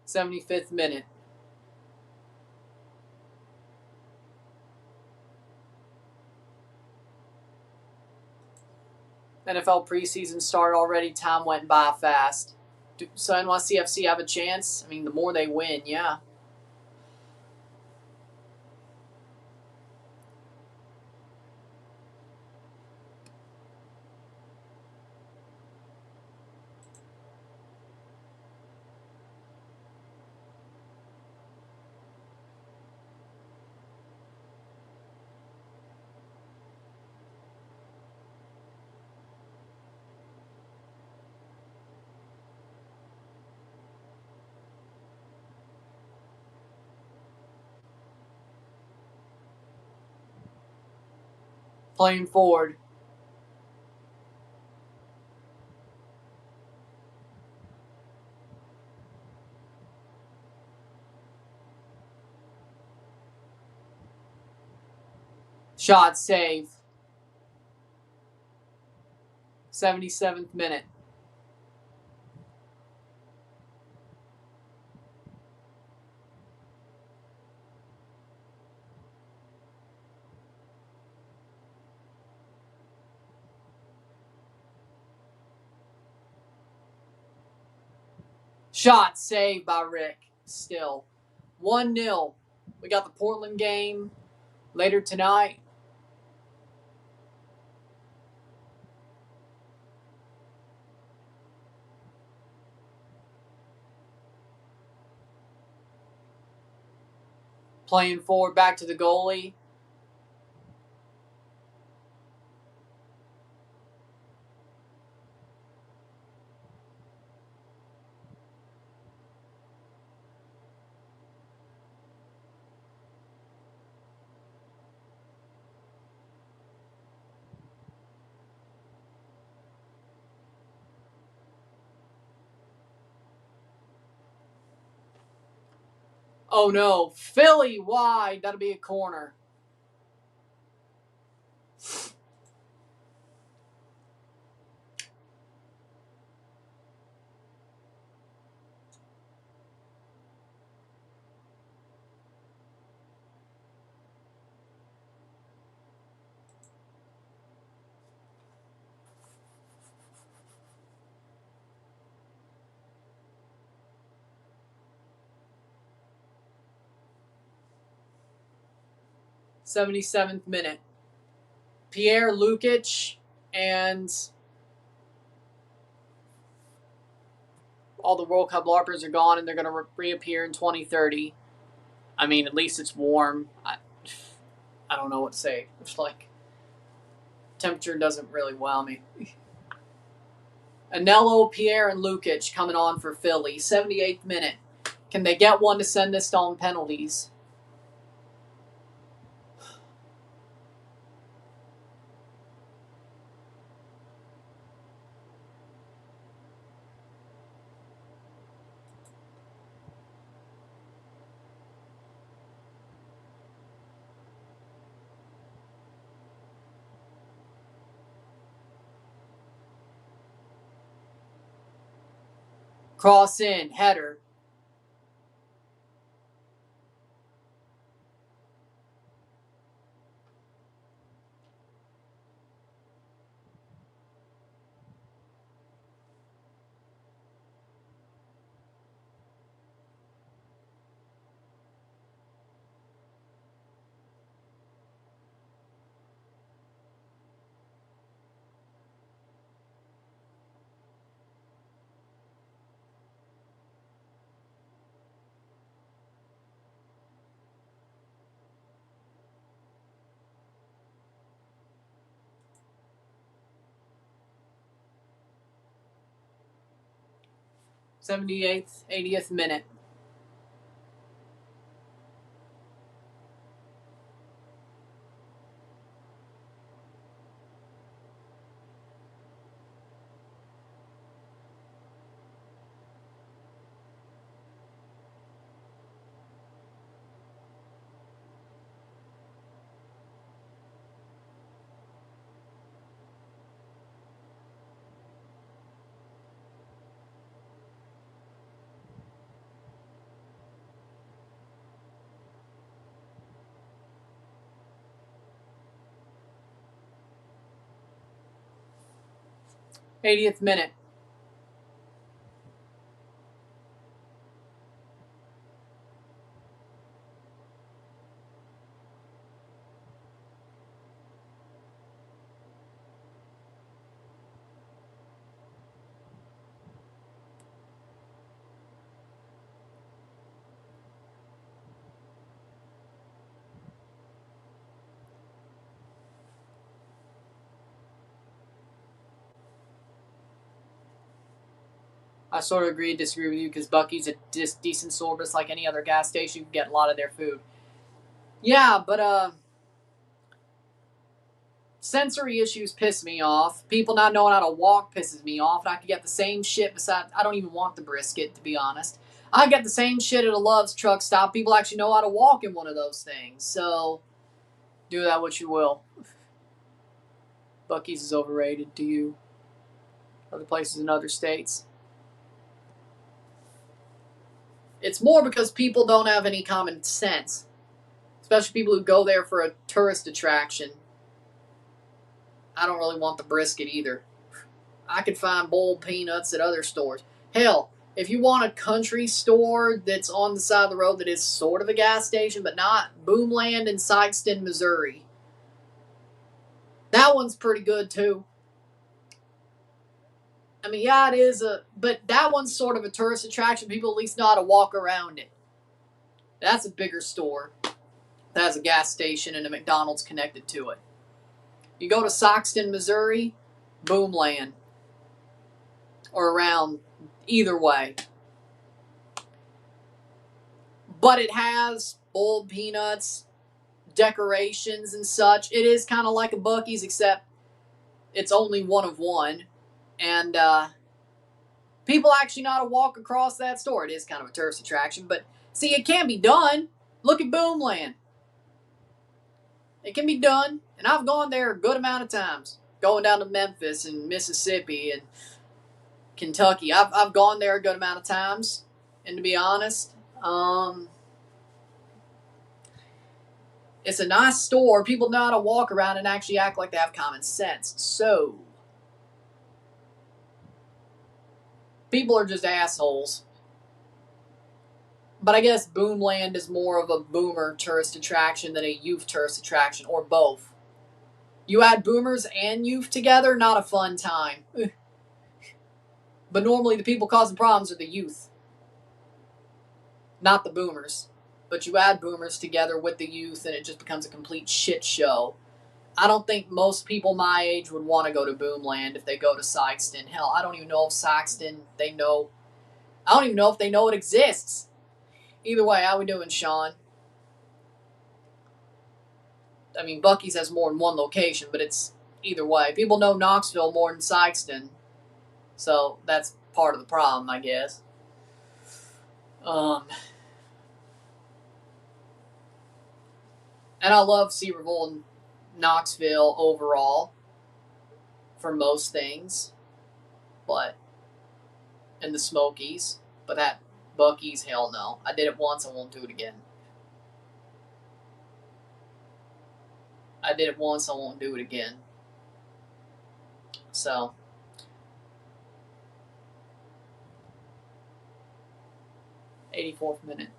'75th minute. NFL preseason started already. Time went by fast. So NYCFC have a chance? I mean, the more they win, yeah. Playing forward. Shot save. 77th minute. Shot saved by Rick. Still. 1-0. We got the Portland game later tonight. Playing forward back to the goalie. Oh no. Philly wide. That'll be a corner. '77th minute. Pierre Lukic and all the World Cup LARPers are gone, and they're going to reappear in 2030. I mean, at least it's warm. I don't know what to say. It's like temperature doesn't really wow me. Anello, Pierre, and Lukic coming on for Philly. 78th minute. Can they get one to send this on penalties? Cross in, header. 78th, 80th minute. '80th minute. I sort of agree and disagree with you because Buc-ee's a decent store, but it's like any other gas station. You can get a lot of their food. Yeah, but sensory issues piss me off. People not knowing how to walk pisses me off. And I could get the same shit besides, I don't even want the brisket, to be honest. I get the same shit at a Love's truck stop. People actually know how to walk in one of those things. So, do that what you will. Buc-ee's is overrated to you. Other places in other states. It's more because people don't have any common sense. Especially people who go there for a tourist attraction. I don't really want the brisket either. I could find boiled peanuts at other stores. Hell, if you want a country store that's on the side of the road that is sort of a gas station, but not, Boomland in Sikeston, Missouri. That one's pretty good too. I mean, yeah, it is but that one's sort of a tourist attraction. People at least know how to walk around it. That's a bigger store. That has a gas station and a McDonald's connected to it. You go to Sikeston, Missouri, Boomland. Or around either way. But it has boiled peanuts, decorations and such. It is kind of like a Buc-ee's, except it's only one of one. And people actually know how to walk across that store. It is kind of a tourist attraction, but see, it can be done. Look at Boomland. It can be done, and I've gone there a good amount of times. Going down to Memphis and Mississippi and Kentucky. I've gone there a good amount of times, and to be honest, it's a nice store. People know how to walk around and actually act like they have common sense. So, people are just assholes. But I guess Boomland is more of a boomer tourist attraction than a youth tourist attraction, or both. You add boomers and youth together, not a fun time. But normally the people causing problems are the youth, not the boomers. But you add boomers together with the youth and it just becomes a complete shit show. I don't think most people my age would want to go to Boomland if they go to Sikeston. Hell, I don't even know if Sikeston, I don't even know if they know it exists. Either way, how we doing, Sean? I mean, Buc-ee's has more than one location, but it's either way. People know Knoxville more than Sikeston. So that's part of the problem, I guess. And I love Cedarville and Knoxville overall for most things. And the Smokies. But that Buc-ee's, hell no. I did it once, I won't do it again. I did it once, I won't do it again. So, 84th minute.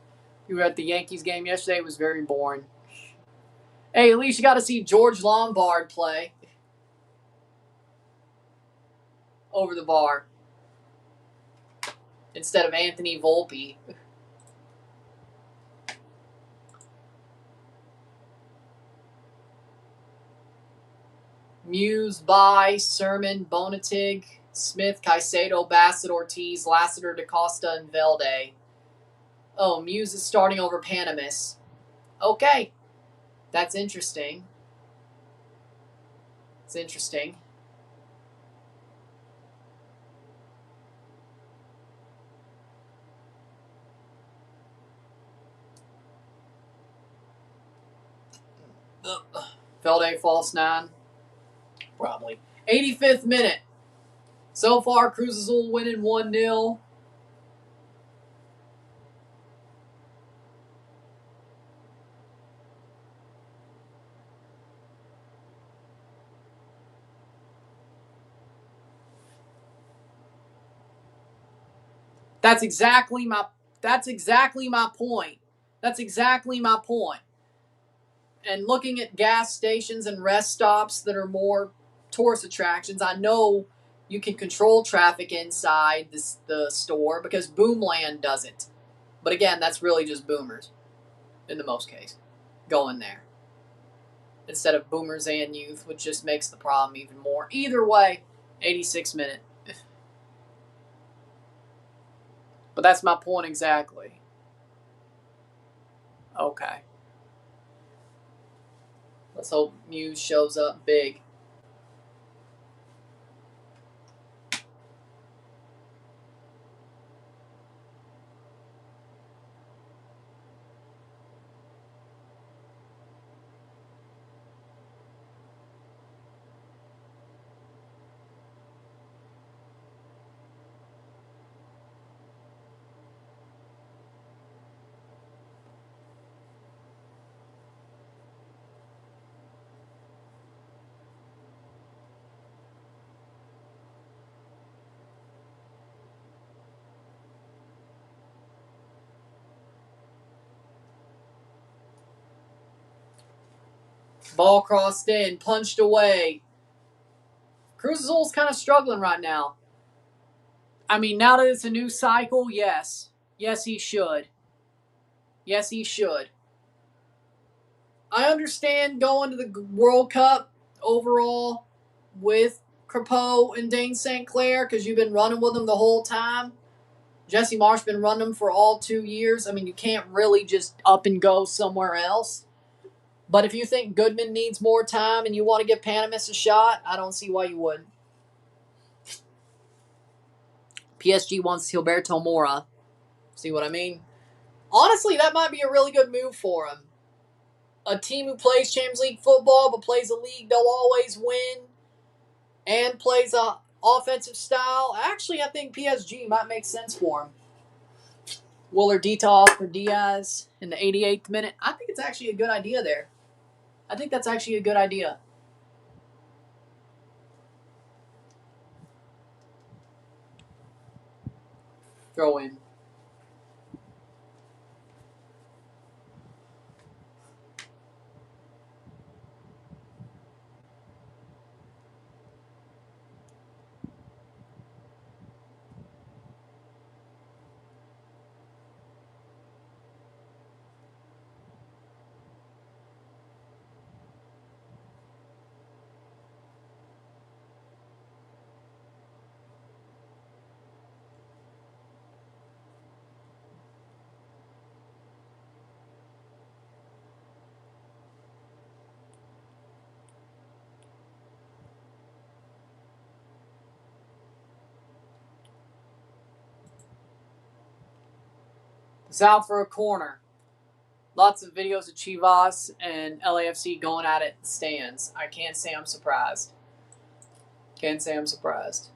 You were at the Yankees game yesterday. It was very boring. Hey, at least you got to see George Lombard play over the bar instead of Anthony Volpe. Muse, By, Sermon, Bonatig, Smith, Caicedo, Bassett, Ortiz, Lassiter, DaCosta, and Velde. Oh, Muse is starting over Panamis. Okay. That's interesting. It's interesting. Velde, false 9. Probably. 85th minute. So far, Cruz Azul winning 1-0. That's exactly my point. That's exactly my point. And looking at gas stations and rest stops that are more tourist attractions, I know you can control traffic inside the store because Boomland doesn't. But again, that's really just boomers, in the most case, going there. Instead of boomers and youth, which just makes the problem even more. Either way, 86 minute. But that's my point exactly. Okay. Let's hope Muse shows up big. Ball crossed in, punched away. Cruz Azul's kind of struggling right now. I mean, now that it's a new cycle, yes. Yes, he should. Yes, he should. I understand going to the World Cup overall with Crepeau and Dane St. Clair because you've been running with them the whole time. Jesse Marsh been running them for all 2 years. I mean, you can't really just up and go somewhere else. But if you think Goodman needs more time and you want to give Panamis a shot, I don't see why you wouldn't. PSG wants Gilberto Mora. See what I mean? Honestly, that might be a really good move for him. A team who plays Champions League football but plays a league they'll always win and plays a offensive style. Actually, I think PSG might make sense for him. Willer Detoff for Diaz in the 88th minute. I think it's actually a good idea there. I think that's actually a good idea. Throw in. It's out for a corner. Lots of videos of Chivas and LAFC going at it in stands. I can't say I'm surprised. Can't say I'm surprised.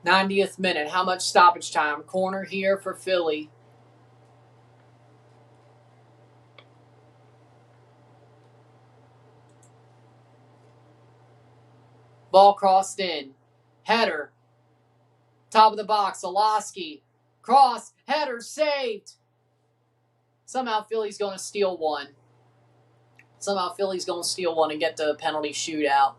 90th minute. How much stoppage time? Corner here for Philly. Ball crossed in. Header. Top of the box. Olaski. Cross. Header saved. Somehow Philly's going to steal one. And get the penalty shootout.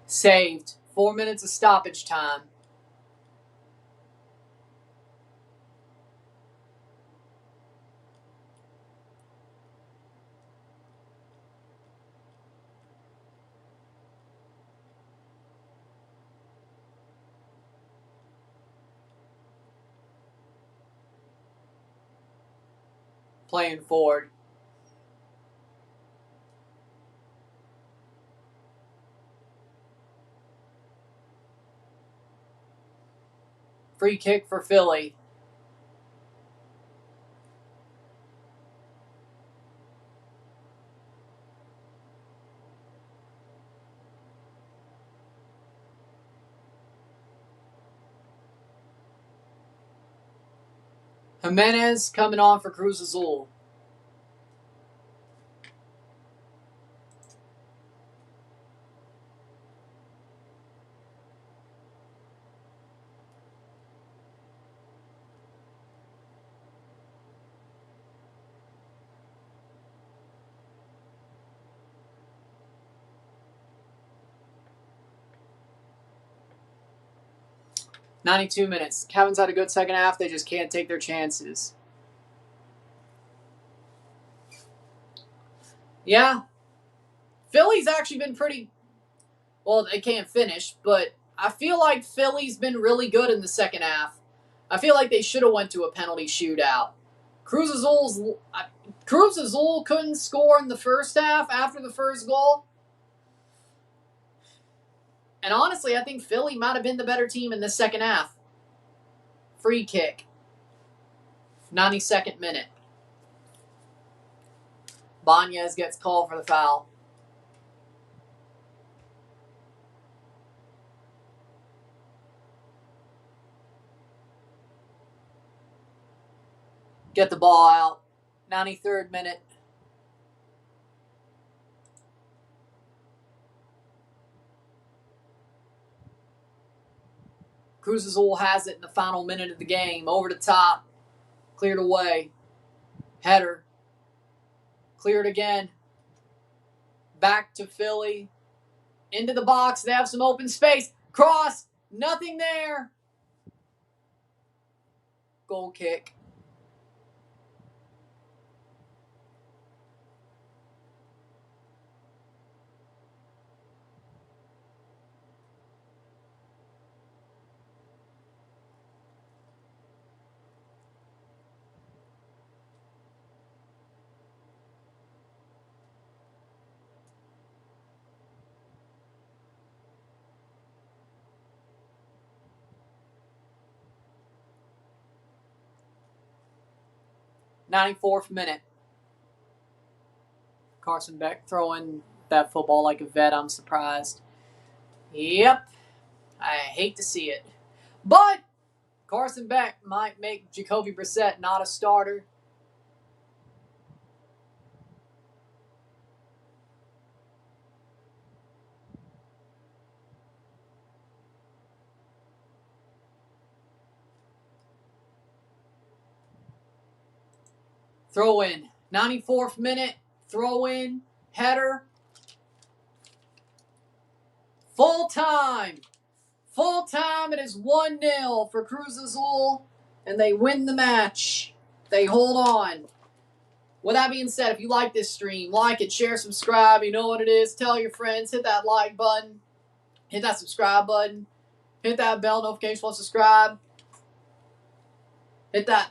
Saved. 4 minutes of stoppage time. Playing forward. Free kick for Philly. Jimenez coming on for Cruz Azul. .92 minutes. Kevin's had a good second half. They just can't take their chances. Yeah. Philly's actually been pretty... Well, they can't finish, but I feel like Philly's been really good in the second half. I feel like they should have went to a penalty shootout. Cruz Azul couldn't score in the first half after the first goal. And honestly, I think Philly might have been the better team in the second half. Free kick. 92nd minute. Banez gets called for the foul. Get the ball out. 93rd minute. Cruz Azul has it in the final minute of the game. Over the top. Cleared away. Header. Cleared again. Back to Philly. Into the box. They have some open space. Cross. Nothing there. Goal kick. .94th minute. Carson Beck throwing that football like a vet. I'm surprised. Yep. I hate to see it. But Carson Beck might make Jacoby Brissett not a starter. Throw in. 94th minute. Throw in. Header. Full time. Full time. It is 1-0 for Cruz Azul. And they win the match. They hold on. With that being said, if you like this stream, like it, share, subscribe. You know what it is. Tell your friends. Hit that like button. Hit that subscribe button. Hit that bell notification while subscribe. Hit that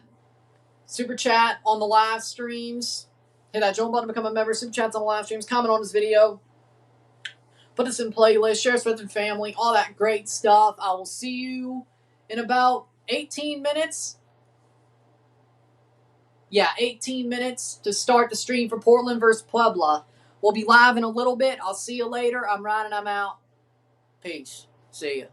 super chat on the live streams. Hit that join button to become a member. Super chats on the live streams. Comment on this video. Put this in playlist. Share with friends and family. All that great stuff. I will see you in about 18 minutes. Yeah, 18 minutes to start the stream for Portland versus Puebla. We'll be live in a little bit. I'll see you later. I'm Ryan and I'm out. Peace. See ya.